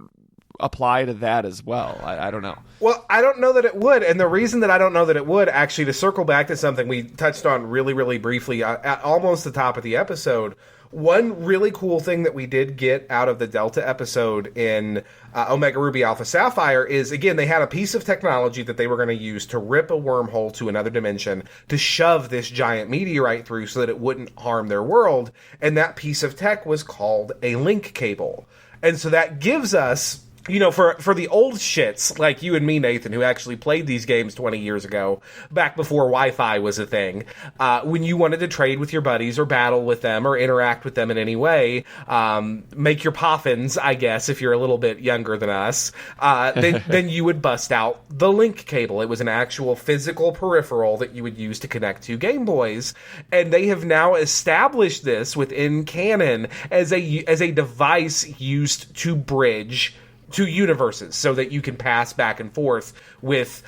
apply to that as well. I don't know. Well, I don't know that it would, and the reason that I don't know that it would, actually, to circle back to something we touched on really, really briefly at almost the top of the episode, one really cool thing that we did get out of the Delta episode in Omega Ruby Alpha Sapphire is, again, they had a piece of technology that they were going to use to rip a wormhole to another dimension to shove this giant meteorite through so that it wouldn't harm their world, and that piece of tech was called a link cable. And so that gives us, you know, for the old shits like you and me, Nathan, who actually played these games 20 years ago, back before Wi-Fi was a thing, when you wanted to trade with your buddies or battle with them or interact with them in any way, make your poffins, I guess, if you're a little bit younger than us, then you would bust out the link cable. It was an actual physical peripheral that you would use to connect to Game Boys, and they have now established this within canon as a device used to bridge to universes so that you can pass back and forth with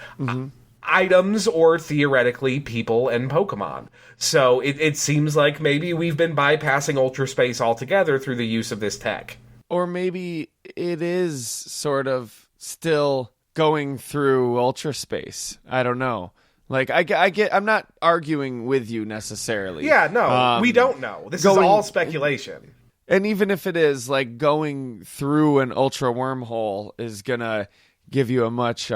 items or theoretically people and Pokemon. So it seems like maybe we've been bypassing Ultra Space altogether through the use of this tech. Or maybe it is sort of still going through Ultra Space. I don't know. Like, I'm not arguing with you necessarily. Yeah, no, we don't know. This is all speculation. And even if it is, like, going through an ultra wormhole is going to give you a much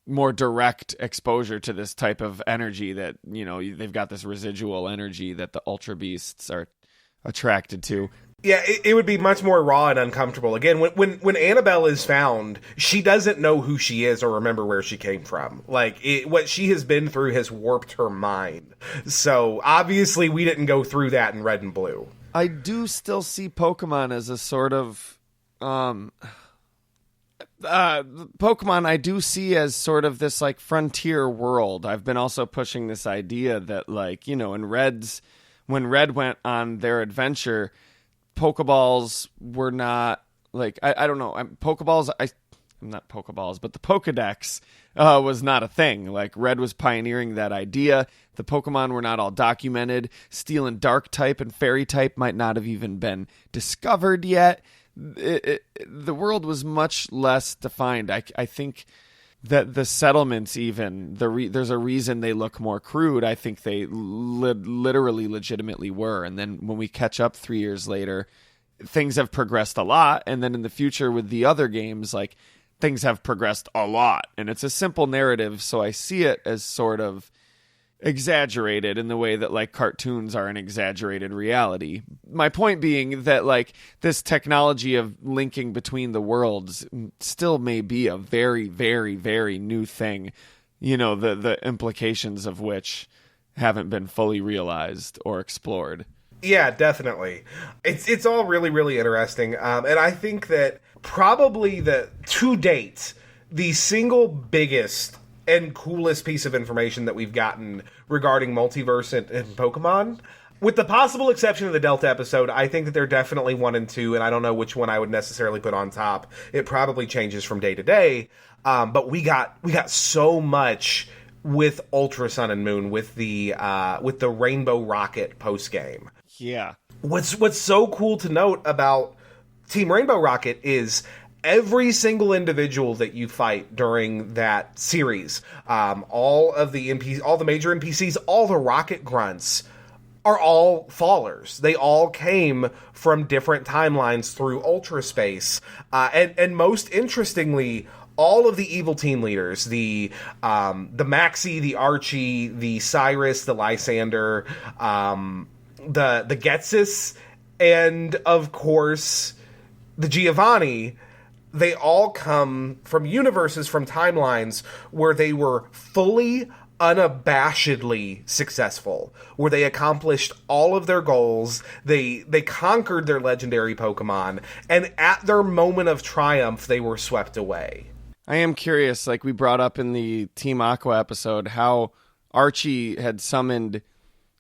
more direct exposure to this type of energy that, you know, they've got this residual energy that the ultra beasts are attracted to. Yeah, it would be much more raw and uncomfortable. Again, when Annabelle is found, she doesn't know who she is or remember where she came from. Like, what she has been through has warped her mind. So, obviously, we didn't go through that in Red and Blue. I do still see Pokemon as a sort of Pokemon I do see as sort of this, like, frontier world. I've been also pushing this idea that, like, you know, when Red went on their adventure, Pokeballs were not, like, I don't know. Pokeballs, not Pokeballs, but the Pokedex was not a thing. Like, Red was pioneering that idea. The Pokemon were not all documented. Steel and Dark type and Fairy type might not have even been discovered yet. The world was much less defined. I think that the settlements even, there's a reason they look more crude. I think they literally legitimately were. And then when we catch up 3 years later, things have progressed a lot. And then in the future with the other games, like, things have progressed a lot. And it's a simple narrative, so I see it as sort of exaggerated in the way that, like, cartoons are an exaggerated reality. My point being that, like, this technology of linking between the worlds still may be a very, very, very new thing, you know, the implications of which haven't been fully realized or explored. Yeah, definitely. It's all really, really interesting. And I think that probably to date, the single biggest and coolest piece of information that we've gotten regarding multiverse and Pokemon, with the possible exception of the Delta episode, I think that they're definitely 1 and 2, and I don't know which one I would necessarily put on top. It probably changes from day to day. But we got so much with Ultra Sun and Moon with the Rainbow Rocket post game. Yeah. What's so cool to note about Team Rainbow Rocket is every single individual that you fight during that series, all the major NPCs, all the Rocket Grunts are all fallers. They all came from different timelines through Ultra Space, and most interestingly, all of the evil team leaders, the Maxie, the Archie, the Cyrus, the Lysander, the Getsis, and of course the Giovanni, they all come from universes, from timelines where they were fully, unabashedly successful, where they accomplished all of their goals, they conquered their legendary Pokemon, and at their moment of triumph, they were swept away. I am curious, like we brought up in the Team Aqua episode, how Archie had summoned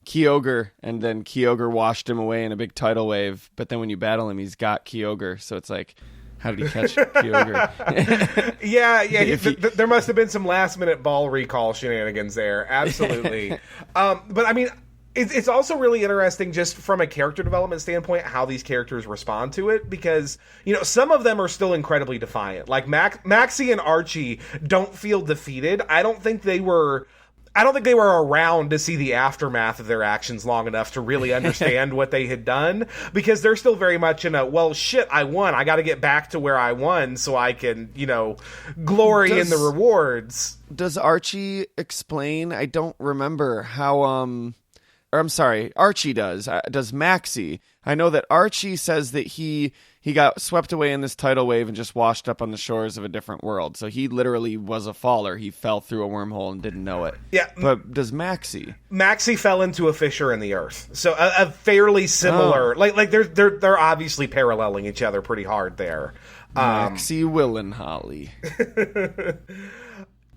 Kyogre, and then Kyogre washed him away in a big tidal wave, but then when you battle him, he's got Kyogre, so it's like, How did he catch Kyogre? Yeah. There must have been some last-minute ball recall shenanigans there. Absolutely. But, I mean, it's also really interesting just from a character development standpoint how these characters respond to it, because, you know, some of them are still incredibly defiant. Like, Maxie and Archie don't feel defeated. I don't think they were around to see the aftermath of their actions long enough to really understand what they had done, because they're still very much in a, well, shit, I won. I got to get back to where I won so I can, you know, glory in the rewards. Does Archie explain? I don't remember how, or I'm sorry, Archie does. Does Maxie? I know that Archie says that he got swept away in this tidal wave and just washed up on the shores of a different world. So he literally was a faller. He fell through a wormhole and didn't know it. Yeah. But does Maxie? Maxie fell into a fissure in the earth. So a fairly similar, like they're obviously paralleling each other pretty hard there. Maxie Willenholly.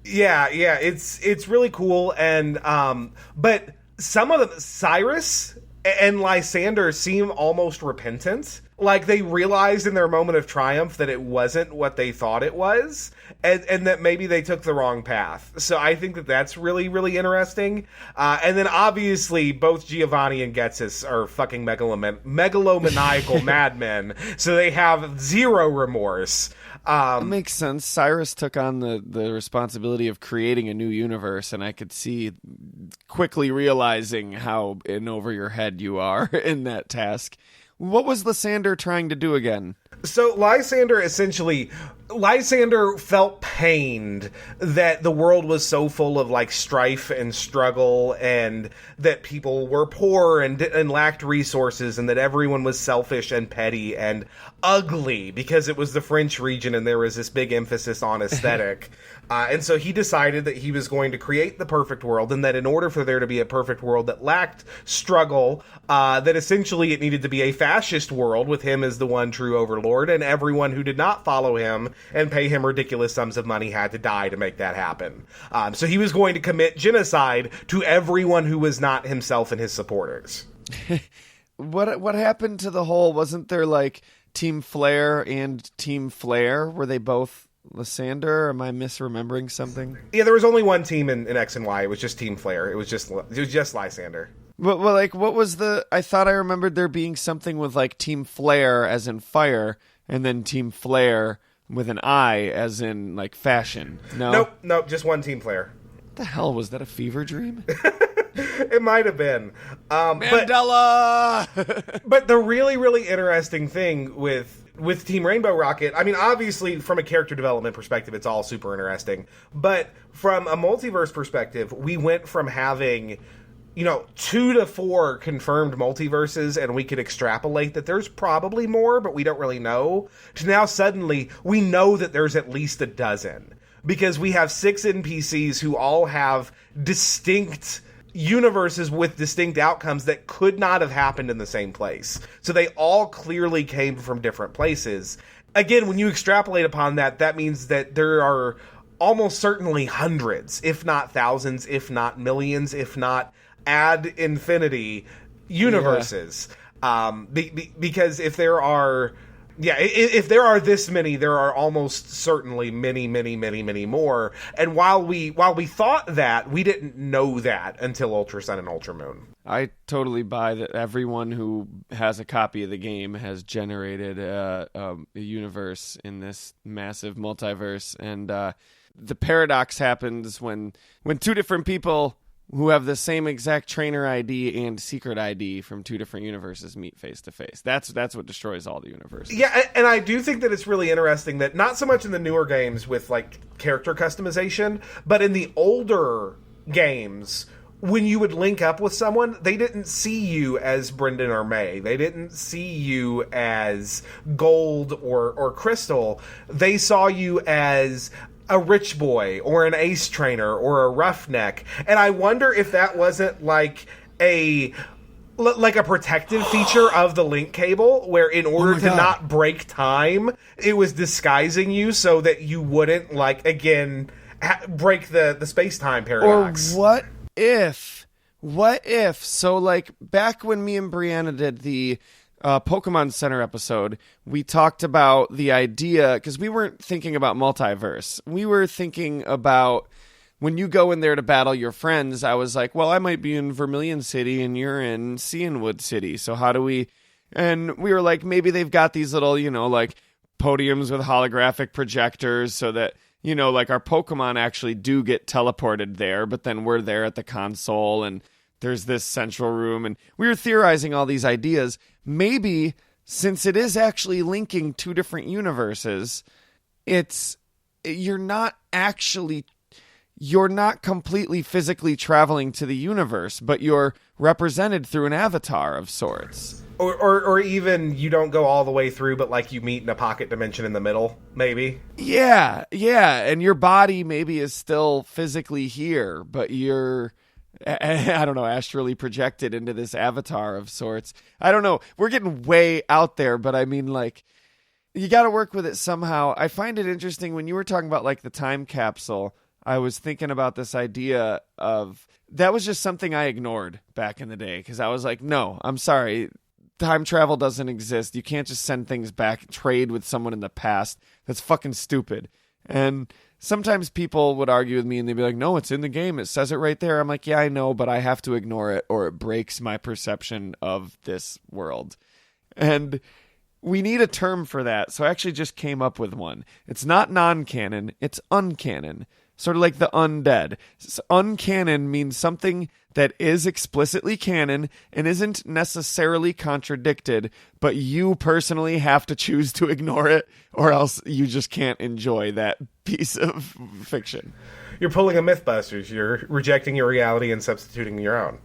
Yeah, it's really cool, and but some of them, Cyrus and Lysander, seem almost repentant. Like they realized in their moment of triumph that it wasn't what they thought it was, and that maybe they took the wrong path. So I think that that's really, really interesting. And then obviously both Giovanni and Getsis are fucking megalomaniacal madmen, so they have zero remorse. It makes sense. Cyrus took on the responsibility of creating a new universe, and I could see quickly realizing how in over your head you are in that task. What was Lysander trying to do again? So Lysander felt pained that the world was so full of like strife and struggle, and that people were poor and lacked resources, and that everyone was selfish and petty and ugly because it was the French region and there was this big emphasis on aesthetic. And so he decided that he was going to create the perfect world, and that in order for there to be a perfect world that lacked struggle, that essentially it needed to be a fascist world with him as the one true overlord, and everyone who did not follow him and pay him ridiculous sums of money had to die to make that happen. So he was going to commit genocide to everyone who was not himself and his supporters. What happened to the whole, wasn't there like Team Flare and Team Flare? Were they both Lysander? Am I misremembering something? Yeah, there was only one team in X and Y. It was just Team Flare. It was just Lysander. Well, like, what was the... I thought I remembered there being something with, like, Team Flare as in fire, and then Team Flare with an I as in, like, fashion. No? Nope, just one Team Flare. What the hell? Was that a fever dream? It might have been. Mandela! But the really, really interesting thing with Team Rainbow Rocket, I mean, obviously, from a character development perspective, it's all super interesting. But from a multiverse perspective, we went from having, 2 to 4 confirmed multiverses, and we could extrapolate that there's probably more, but we don't really know, to now suddenly we know that there's at least a dozen. Because we have 6 NPCs who all have distinct universes with distinct outcomes that could not have happened in the same place. So they all clearly came from different places. Again, when you extrapolate upon that, that means that there are almost certainly hundreds, if not thousands, if not millions, if not ad infinity universes. Yeah. Because if there are... Yeah, if there are this many, there are almost certainly many, many, many, many more. And while we thought that, we didn't know that until Ultra Sun and Ultra Moon. I totally buy that everyone who has a copy of the game has generated a universe in this massive multiverse. And the paradox happens when 2 different people who have the same exact trainer ID and secret ID from 2 different universes meet face to face. That's what destroys all the universes. Yeah, and I do think that it's really interesting that not so much in the newer games with like character customization, but in the older games, when you would link up with someone, they didn't see you as Brendan or May. They didn't see you as Gold or Crystal. They saw you as a rich boy or an ace trainer or a roughneck. And I wonder if that wasn't like a protective feature of the link cable, where in order to not break time, it was disguising you so that you wouldn't, like, again, break the space-time paradox. Or what if, so like back when me and Brianna did the Pokemon Center episode, we talked about the idea, because we weren't thinking about multiverse. We were thinking about when you go in there to battle your friends. I was like, well, I might be in Vermilion City and you're in Cianwood City. So how do we... And we were like, maybe they've got these little, like podiums with holographic projectors so that, like our Pokemon actually do get teleported there, but then we're there at the console and there's this central room. And we were theorizing all these ideas. Maybe since it is actually linking two different universes, you're not completely physically traveling to the universe, but you're represented through an avatar of sorts. Or even you don't go all the way through, but like you meet in a pocket dimension in the middle, maybe. Yeah. And your body maybe is still physically here, but you're, I don't know, astrally projected into this avatar of sorts. I don't know. We're getting way out there, but I mean, like, you got to work with it somehow. I find it interesting when you were talking about like the time capsule. I was thinking about this idea of, that was just something I ignored back in the day because I was like, no, I'm sorry. Time travel doesn't exist. You can't just send things back, trade with someone in the past. That's fucking stupid. And sometimes people would argue with me and they'd be like, no, it's in the game. It says it right there. I'm like, yeah, I know, but I have to ignore it or it breaks my perception of this world. And we need a term for that. So I actually just came up with one. It's not non-canon. It's uncanon. Sort of like the undead. Uncanon means something that is explicitly canon and isn't necessarily contradicted, but you personally have to choose to ignore it, or else you just can't enjoy that piece of fiction. You're pulling a Mythbusters. You're rejecting your reality and substituting your own.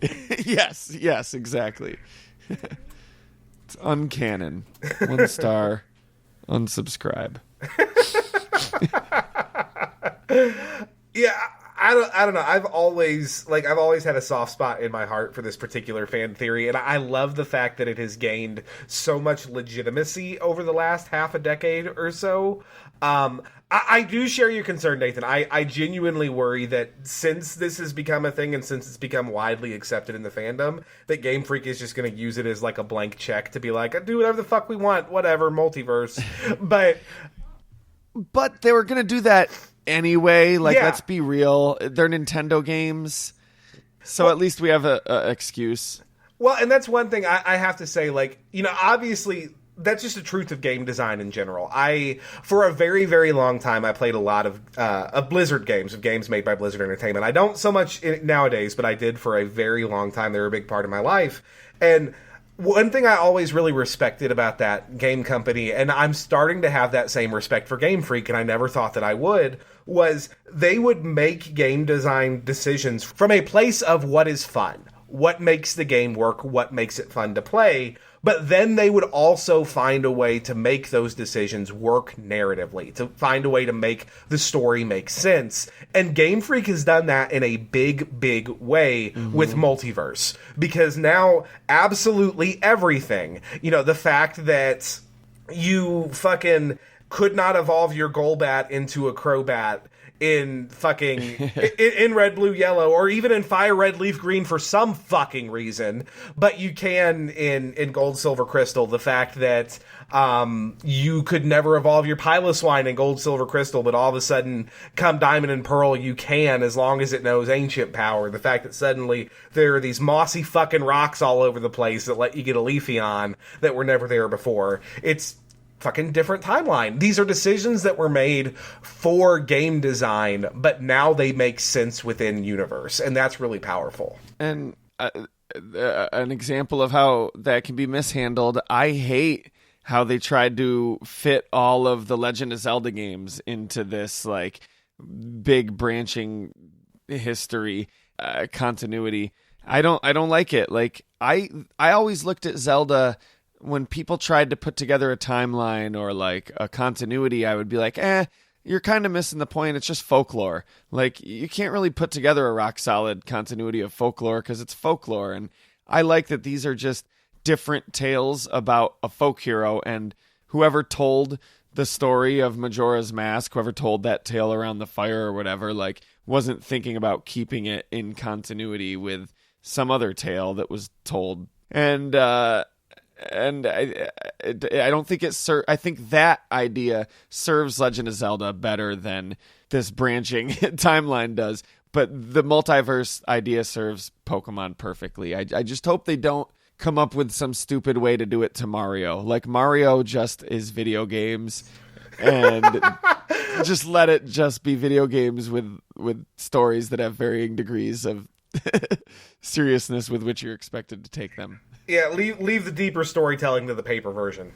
Yes, exactly. It's uncanon. 1 star. Unsubscribe. Yeah, I don't know. I've always had a soft spot in my heart for this particular fan theory, and I love the fact that it has gained so much legitimacy over the last half a decade or so. I do share your concern, Nathan. I genuinely worry that since this has become a thing and since it's become widely accepted in the fandom, that Game Freak is just going to use it as like a blank check to be like, do whatever the fuck we want, whatever, multiverse. But they were going to do that anyway. Like, yeah. Let's be real. They're Nintendo games. So at least we have a excuse. Well, and that's one thing I have to say, like, obviously that's just the truth of game design in general. For a very, very long time, I played a lot of Blizzard games, of games made by Blizzard Entertainment. I don't so much nowadays, but I did for a very long time. They were a big part of my life. And one thing I always really respected about that game company, and I'm starting to have that same respect for Game Freak, and I never thought that I would, was they would make game design decisions from a place of what is fun, what makes the game work, what makes it fun to play, but then they would also find a way to make those decisions work narratively, to find a way to make the story make sense. And Game Freak has done that in a big, big way with Multiverse. Because now, absolutely everything, the fact that you fucking could not evolve your Golbat into a Crobat in fucking in red, blue, yellow, or even in fire, red, leaf, green for some fucking reason, but you can in gold, silver, crystal. The fact that you could never evolve your Piloswine in gold, silver, crystal, but all of a sudden come diamond and pearl you can, as long as it knows ancient power. The fact that suddenly there are these mossy fucking rocks all over the place that let you get a Leafeon that were never there before. It's fucking different timeline. These are decisions that were made for game design, but now they make sense within universe, and that's really powerful. And an example of how that can be mishandled, I hate how they tried to fit all of the Legend of Zelda games into this like big branching history continuity. I don't like it. Like I always looked at Zelda. When people tried to put together a timeline or like a continuity, I would be like, you're kind of missing the point. It's just folklore. Like, you can't really put together a rock solid continuity of folklore because it's folklore. And I like that these are just different tales about a folk hero, and whoever told the story of Majora's Mask, whoever told that tale around the fire or whatever, like, wasn't thinking about keeping it in continuity with some other tale that was told. And, And I don't think I think that idea serves Legend of Zelda better than this branching timeline does. But the multiverse idea serves Pokemon perfectly. I just hope they don't come up with some stupid way to do it to Mario. Like, Mario just is video games, and just let it just be video games with stories that have varying degrees of seriousness with which you're expected to take them. Yeah, leave the deeper storytelling to the paper version.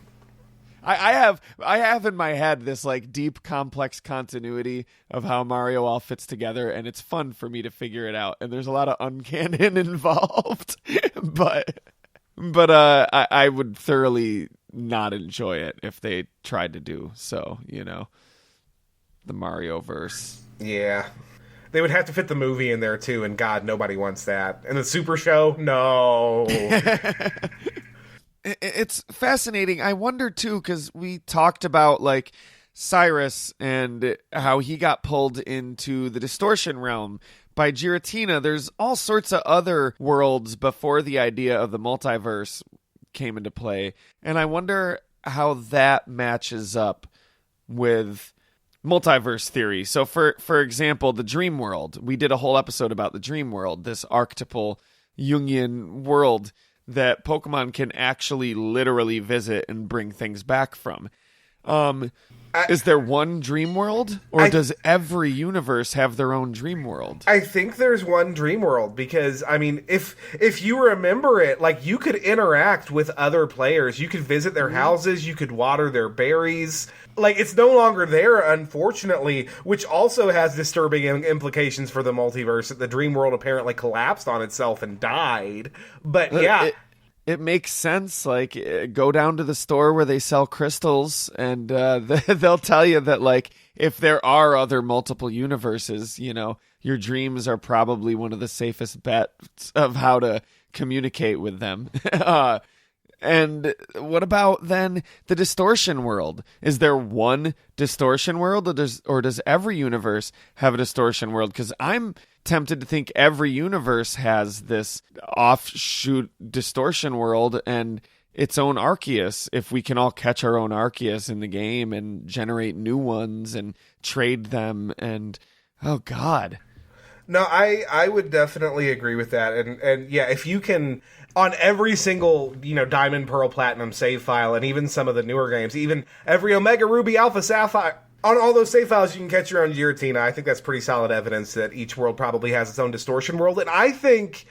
I have in my head this like deep, complex continuity of how Mario all fits together, and it's fun for me to figure it out. And there's a lot of uncanon involved, but I would thoroughly not enjoy it if they tried to do so. The Mario verse. Yeah. They would have to fit the movie in there too, and God, nobody wants that. And the Super Show, no. It's fascinating. I wonder too, because we talked about like Cyrus and how he got pulled into the distortion realm by Giratina. There's all sorts of other worlds before the idea of the multiverse came into play, and I wonder how that matches up with multiverse theory. So for example, the dream world. We did a whole episode about the dream world, this archetypal Jungian world that Pokemon can actually literally visit and bring things back from. Is there one dream world, or does every universe have their own dream world? I think there's one dream world, because I mean, if you remember it, like, you could interact with other players, you could visit their houses, you could water their berries. Like, it's no longer there, unfortunately, which also has disturbing implications for the multiverse, that the dream world apparently collapsed on itself and died. But yeah. It makes sense. Like, go down to the store where they sell crystals, and they'll tell you that, like, if there are other multiple universes, your dreams are probably one of the safest bets of how to communicate with them. And what about then the distortion world? Is there one distortion world, or does every universe have a distortion world? Because I'm tempted to think every universe has this offshoot distortion world and its own Arceus, if we can all catch our own Arceus in the game and generate new ones and trade them. And oh god. No, I would definitely agree with that. And yeah, if you can, on every single, Diamond, Pearl, Platinum save file, and even some of the newer games, even every Omega, Ruby, Alpha, Sapphire, on all those save files, you can catch your own Giratina. I think that's pretty solid evidence that each world probably has its own distortion world. And I think,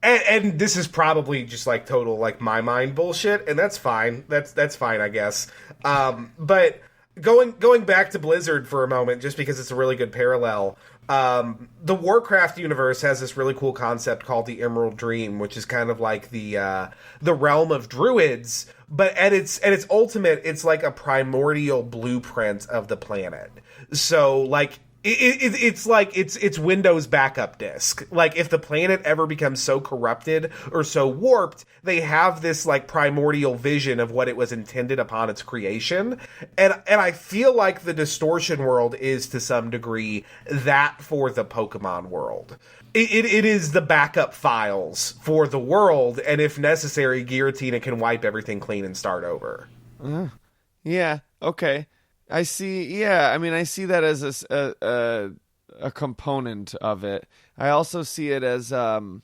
and this is probably just like total, like, my mind bullshit, and that's fine. That's fine, I guess. But going back to Blizzard for a moment, just because it's a really good parallel. The Warcraft universe has this really cool concept called the Emerald Dream, which is kind of like the realm of druids, but at its ultimate, it's like a primordial blueprint of the planet. So, like, it's like it's Windows backup disk. Like, if the planet ever becomes so corrupted or so warped, they have this, like, primordial vision of what it was intended upon its creation. And I feel like the distortion world is, to some degree, that for the Pokemon world. It is the backup files for the world, and if necessary, Giratina can wipe everything clean and start over. Yeah, okay. I see. Yeah, I mean, I see that as a component of it. I also see it as well,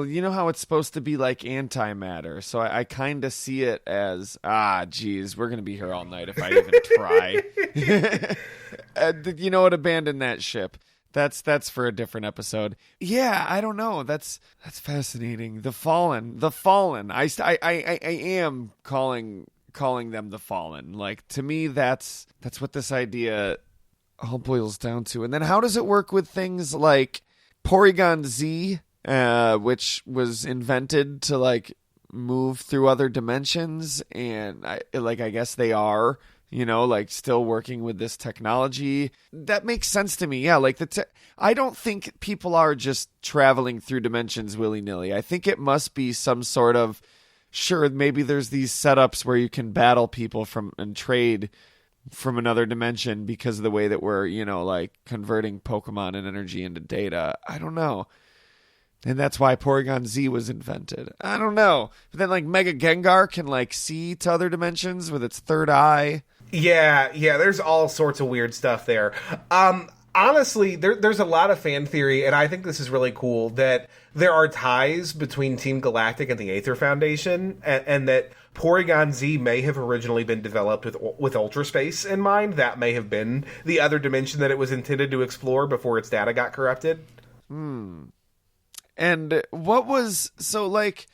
you know how it's supposed to be like antimatter, so I kind of see it as geez, we're gonna be here all night if I even try. You know what? Abandon that ship. That's for a different episode. Yeah, I don't know. That's fascinating. The Fallen. I am calling them the Fallen. Like, to me, that's what this idea all boils down to. And then how does it work with things like Porygon Z, which was invented to, like, move through other dimensions, and I guess they are, like, still working with this technology. That makes sense to me. Yeah, like, I don't think people are just traveling through dimensions willy-nilly. I think it must be some sort of, sure, maybe there's these setups where you can battle people and trade from another dimension because of the way that we're, like, converting Pokemon and energy into data. I don't know. And that's why Porygon Z was invented. I don't know. But then, like, Mega Gengar can, like, see to other dimensions with its third eye. Yeah, there's all sorts of weird stuff there. Honestly, there's a lot of fan theory, and I think this is really cool, that there are ties between Team Galactic and the Aether Foundation, and that Porygon Z may have originally been developed with Ultra Space in mind. That may have been the other dimension that it was intended to explore before its data got corrupted. And what was... So, like,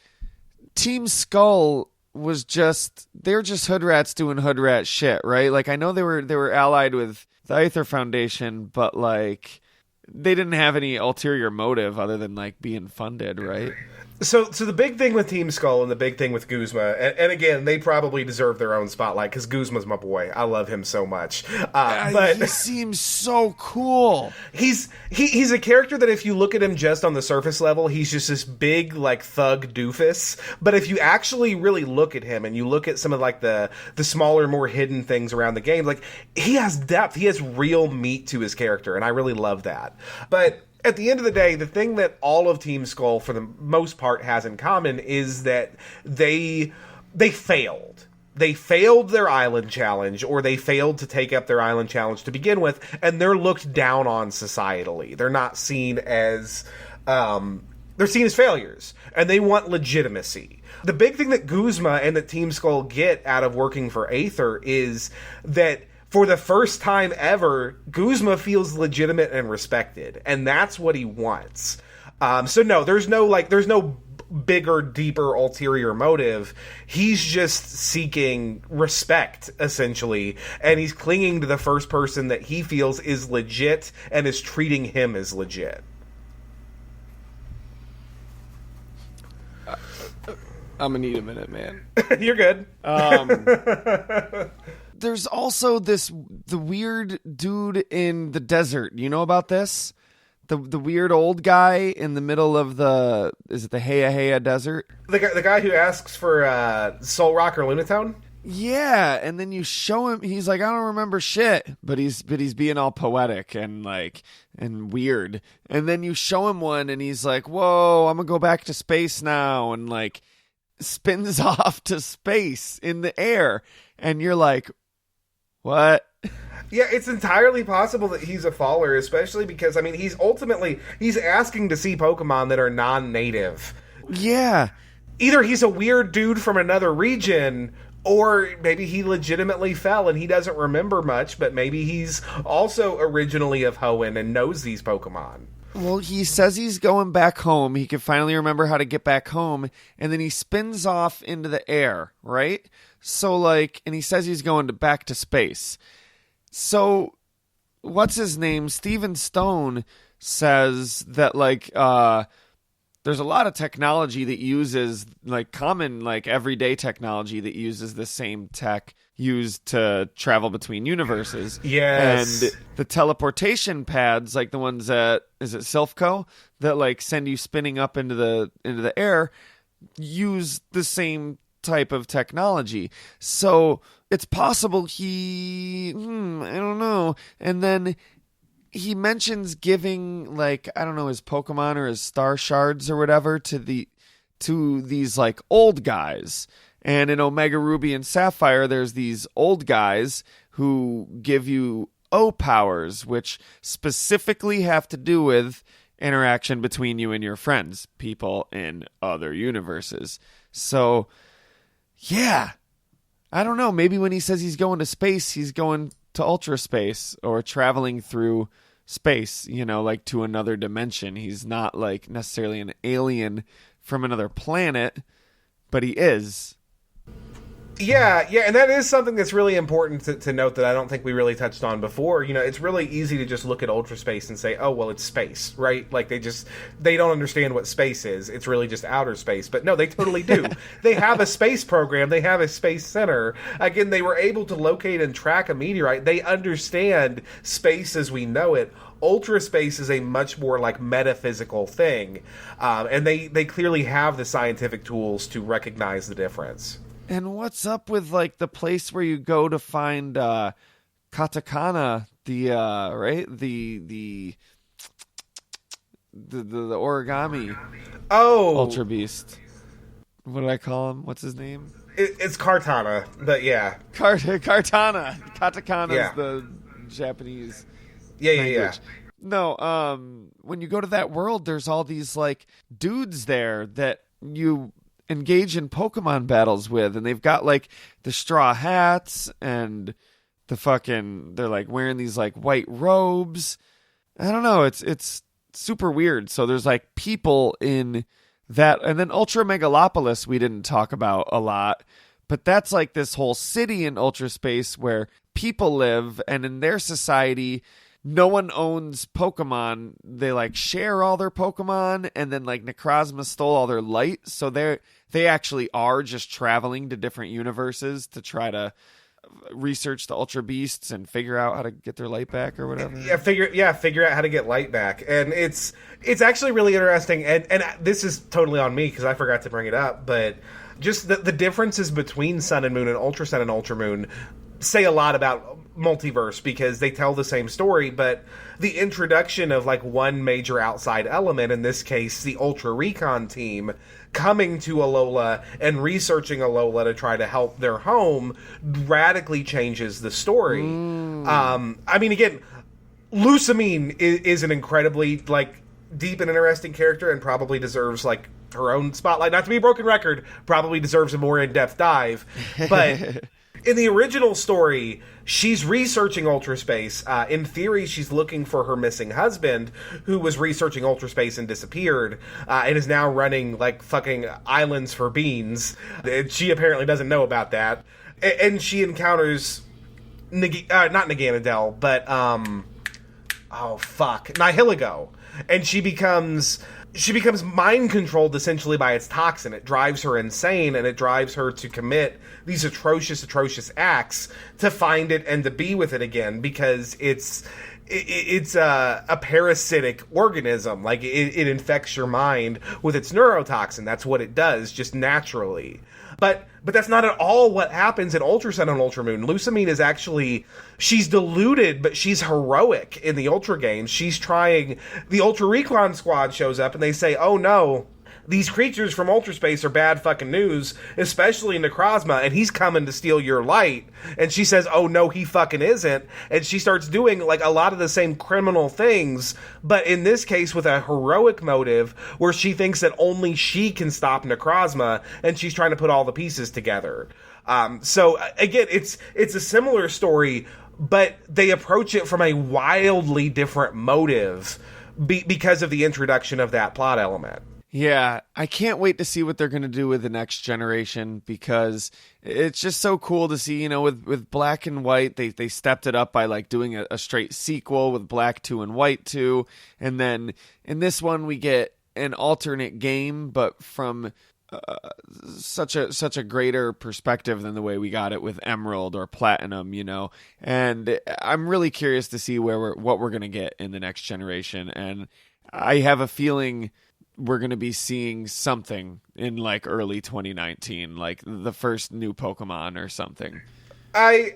Team Skull was just... They're just hood rats doing hood rat shit, right? Like, I know they were allied with the Aether Foundation, but, like, they didn't have any ulterior motive other than, like, being funded, right? So the big thing with Team Skull and the big thing with Guzma, and again, they probably deserve their own spotlight, because Guzma's my boy. I love him so much. But he seems so cool. He's a character that if you look at him just on the surface level, he's just this big, like, thug doofus. But if you actually really look at him and you look at some of, like, the smaller, more hidden things around the game, like, he has depth. He has real meat to his character, and I really love that. But at the end of the day, the thing that all of Team Skull, for the most part, has in common is that they failed. They failed their island challenge, or they failed to take up their island challenge to begin with, and they're looked down on societally. They're not seen as... they're seen as failures, and they want legitimacy. The big thing that Guzma and that Team Skull get out of working for Aether is that for the first time ever, Guzma feels legitimate and respected, and that's what he wants. So no, there's no bigger, deeper, ulterior motive. He's just seeking respect, essentially, and he's clinging to the first person that he feels is legit and is treating him as legit. I'm gonna need a minute, man. You're good. There's also the weird dude in the desert. You know about this? The weird old guy in the middle of is it the Heya Heya desert? The guy who asks for Soul Rock or Lunatone? Yeah, and then you show him, he's like, I don't remember shit, but he's being all poetic and like and weird. And then you show him one and he's like, whoa, I'm gonna go back to space now, and like spins off to space in the air, and you're like, what? Yeah, it's entirely possible that he's a faller, especially because, I mean, he's asking to see Pokemon that are non-native. Yeah. Either he's a weird dude from another region, or maybe he legitimately fell and he doesn't remember much, but maybe he's also originally of Hoenn and knows these Pokemon. Well, he says he's going back home. He can finally remember how to get back home, and then he spins off into the air, right? So, like, and he says he's going back to space. So, what's his name? Steven Stone says that, like, there's a lot of technology that uses, like, common, like, everyday technology that uses the same tech used to travel between universes. Yes. And the teleportation pads, like the ones at, is it Silph that, like, send you spinning up into the air, use the same type of technology. So it's possible I don't know. And then he mentions giving, like, I don't know, his Pokemon or his star shards or whatever to these like old guys. And in Omega Ruby and Sapphire, there's these old guys who give you O powers, which specifically have to do with interaction between you and your friends, people in other universes. So yeah, I don't know. Maybe when he says he's going to space, he's going to ultra space or traveling through space, you know, like to another dimension. He's not like necessarily an alien from another planet, but he is. Yeah, and that is something that's really important to note that I don't think we really touched on before. You know, it's really easy to just look at ultra space and say, oh, well, it's space, right? Like, they don't understand what space is. It's really just outer space. But no, they totally do. They have a space program. They have a space center. Again, they were able to locate and track a meteorite. They understand space as we know it. Ultra space is a much more like metaphysical thing. And they clearly have the scientific tools to recognize the difference. And what's up with, like, the place where you go to find Katakana, the the origami Ultra Beast. What did I call him? What's his name? It's Kartana, but yeah. Kartana. Katakana is Yeah. the Japanese Yeah. language. No, when you go to that world, there's all these like dudes there that you engage in Pokemon battles with, and they've got like the straw hats and they're like wearing these like white robes. I don't know, it's super weird. So there's like people in that, and then Ultra Megalopolis we didn't talk about a lot, but that's like this whole city in Ultra Space where people live, and in their society no one owns Pokemon. They like share all their Pokemon, and then like Necrozma stole all their light, so they actually are just traveling to different universes to try to research the Ultra Beasts and figure out how to get their light back or whatever. Figure out how to get light back. And it's actually really interesting, and this is totally on me because I forgot to bring it up, but just the differences between Sun and Moon and Ultra Sun and Ultra Moon say a lot about Multiverse, because they tell the same story, but the introduction of like one major outside element, in this case the Ultra Recon team, coming to Alola and researching Alola to try to help their home, radically changes the story. I mean, again, Lusamine is an incredibly like deep and interesting character, and probably deserves like her own spotlight. Not to be a broken record, probably deserves a more in-depth dive, but in the original story, she's researching Ultra Space. In theory, she's looking for her missing husband, who was researching Ultra Space and disappeared, and is now running, like, fucking islands for beans. She apparently doesn't know about that. And she encounters, not Naganadel, but, Nihilego. And she becomes mind controlled essentially by its toxin. It drives her insane, and it drives her to commit these atrocious acts to find it and to be with it again, because it's a parasitic organism. Like it infects your mind with its neurotoxin. That's what it does, just naturally. But that's not at all what happens in Ultra Sun and Ultra Moon. Lusamine is actually, she's deluded, but she's heroic in the Ultra games. She's trying, the Ultra Recon squad shows up and they say, oh no, these creatures from Ultra Space are bad fucking news, especially Necrozma, and he's coming to steal your light. And she says, oh no, he fucking isn't. And she starts doing like a lot of the same criminal things, but in this case with a heroic motive, where she thinks that only she can stop Necrozma, and she's trying to put all the pieces together. So again, it's a similar story, but they approach it from a wildly different motive because of the introduction of that plot element. Yeah, I can't wait to see what they're going to do with the next generation, because it's just so cool to see, with Black and White, they stepped it up by like doing a straight sequel with Black 2 and White 2. And then in this one, we get an alternate game, but from such a greater perspective than the way we got it with Emerald or Platinum, and I'm really curious to see what we're going to get in the next generation. And I have a feeling we're going to be seeing something in like early 2019, like the first new Pokemon or something. I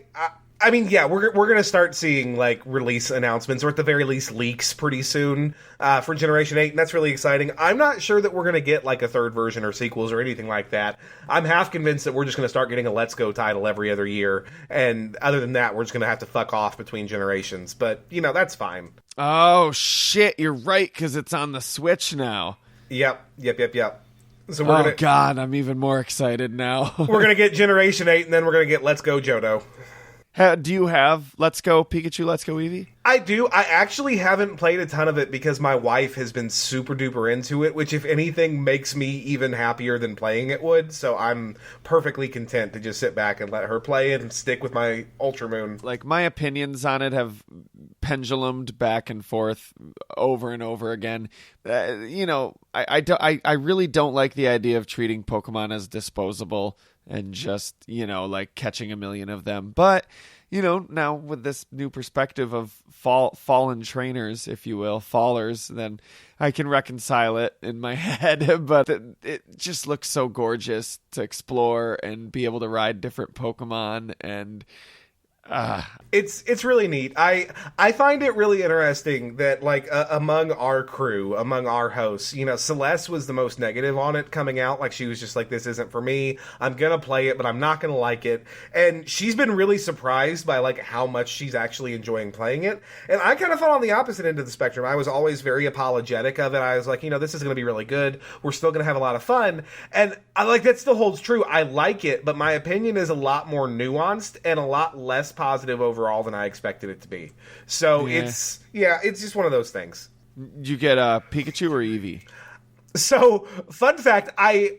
mean, yeah, we're going to start seeing like release announcements, or at the very least leaks pretty soon for Generation 8, and that's really exciting. I'm not sure that we're going to get like a third version or sequels or anything like that. I'm half convinced that we're just going to start getting a Let's Go title every other year, and other than that, we're just going to have to fuck off between generations, but, that's fine. Oh, shit, you're right, because it's on the Switch now. Yep. So we're God, I'm even more excited now. We're gonna get Generation 8, and then we're gonna get Let's Go Johto. Do you have Let's Go Pikachu, Let's Go Eevee? I do. I actually haven't played a ton of it because my wife has been super duper into it, which if anything makes me even happier than playing it would. So I'm perfectly content to just sit back and let her play and stick with my Ultra Moon. Like, my opinions on it have pendulumed back and forth over and over again. I really don't like the idea of treating Pokemon as disposable and just, like catching a million of them. But, now with this new perspective of fallen trainers, if you will, fallers, then I can reconcile it in my head. But it just looks so gorgeous to explore and be able to ride different Pokemon. And It's really neat. I find it really interesting that like among our crew, among our hosts, you know, Celeste was the most negative on it coming out. Like she was just like, this isn't for me. I'm gonna play it, but I'm not gonna like it. And she's been really surprised by like how much she's actually enjoying playing it. And I kind of fell on the opposite end of the spectrum. I was always very apologetic of it. I was like, you know, this is gonna be really good. We're still gonna have a lot of fun. And I like that still holds true. I like it, but my opinion is a lot more nuanced and a lot less positive overall than I expected it to be. So it's just one of those things. You get Pikachu or Eevee? So, fun fact, I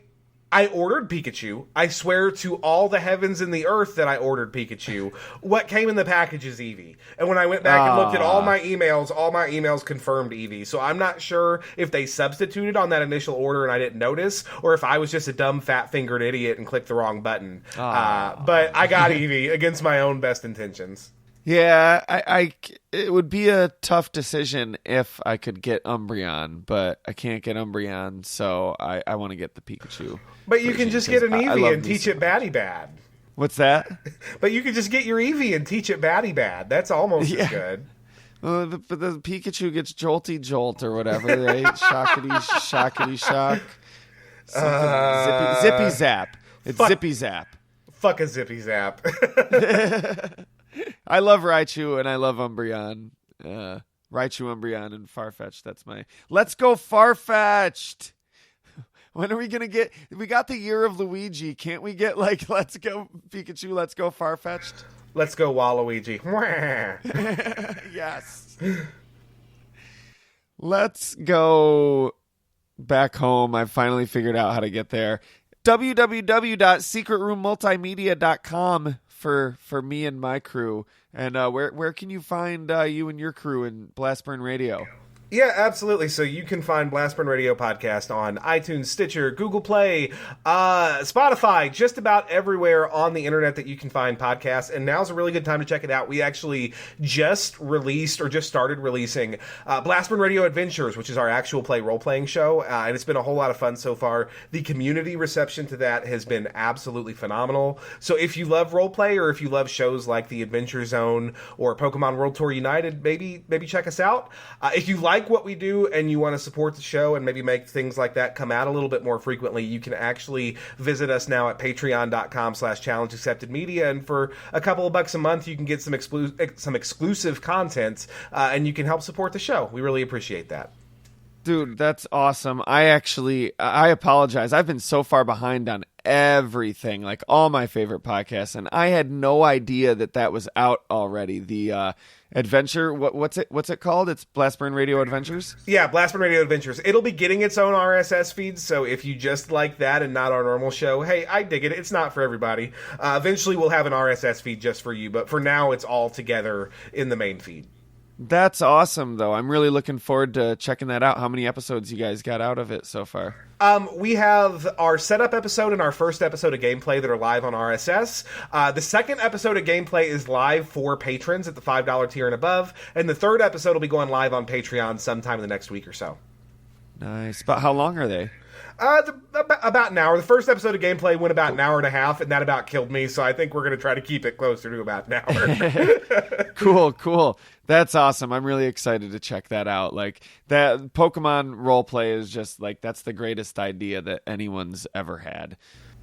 ordered Pikachu. I swear to all the heavens and the earth that I ordered Pikachu. What came in the package is Eevee. And when I went back and looked at all my emails confirmed Eevee. So I'm not sure if they substituted on that initial order and I didn't notice, or if I was just a dumb fat-fingered idiot and clicked the wrong button. But I got Eevee against my own best intentions. Yeah, it would be a tough decision if I could get Umbreon, but I can't get Umbreon, so I want to get the Pikachu. But you can just get an Eevee and teach it baddie bad. What's that? But you can just get your Eevee and teach it baddie bad. That's almost as good. But the Pikachu gets jolty jolt or whatever, right? Shockity shock. Zippy zap. It's zippy zap. Fuck a zippy zap. I love Raichu and I love Umbreon. Raichu, Umbreon, and Farfetch'd. That's my... Let's go Farfetch'd! When are we going to get... We got the year of Luigi. Can't we get, like, let's go Pikachu, let's go Farfetch'd? Let's go Waluigi. Yes. Let's go back home. I finally figured out how to get there. www.secretroommultimedia.com for me and my crew. And where can you find you and your crew in Blastburn Radio? Yeah, absolutely. So you can find Blastburn Radio Podcast on iTunes, Stitcher, Google Play, Spotify, just about everywhere on the internet that you can find podcasts. And now's a really good time to check it out. We actually just started releasing Blastburn Radio Adventures, which is our actual play role-playing show. And it's been a whole lot of fun so far. The community reception to that has been absolutely phenomenal. So if you love roleplay or if you love shows like The Adventure Zone or Pokemon World Tour United, maybe check us out. If you like what we do and you want to support the show and maybe make things like that come out a little bit more frequently, you can actually visit us now at patreon.com/challengeacceptedmedia, and for a couple of bucks a month you can get some exclusive content and you can help support the show. We really appreciate that. Dude, that's awesome. I apologize. I've been so far behind on everything, like all my favorite podcasts, and I had no idea that was out already. The adventure, what's it called? It's Blastburn Radio Adventures? Yeah, Blastburn Radio Adventures. It'll be getting its own RSS feed, so if you just like that and not our normal show, hey, I dig it. It's not for everybody. Eventually we'll have an RSS feed just for you, but for now it's all together in the main feed. That's awesome, though. I'm really looking forward to checking that out. How many episodes you guys got out of it so far? We have our setup episode and our first episode of gameplay that are live on RSS. The second episode of gameplay is live for patrons at the $5 tier and above. And the third episode will be going live on Patreon sometime in the next week or so. Nice. But how long are they? About an hour. The first episode of gameplay went about an hour and a half, and that about killed me, so I think we're going to try to keep it closer to about an hour. Cool. That's awesome. I'm really excited to check that out. Like, that Pokemon roleplay is just, like, that's the greatest idea that anyone's ever had.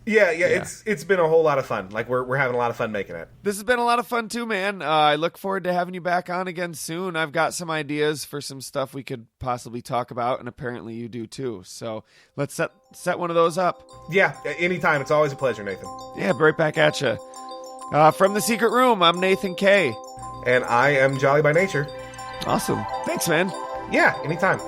Yeah. It's been a whole lot of fun. Like, we're having a lot of fun making it. This has been a lot of fun too, man. I look forward to having you back on again soon. I've got some ideas for some stuff we could possibly talk about, and apparently you do too. So let's set one of those up. Yeah, anytime. It's always a pleasure, Nathan. Yeah, right back at you. From the Secret Room, I'm Nathan K. And I am Jolly by nature. Awesome. Thanks, man. Yeah, anytime.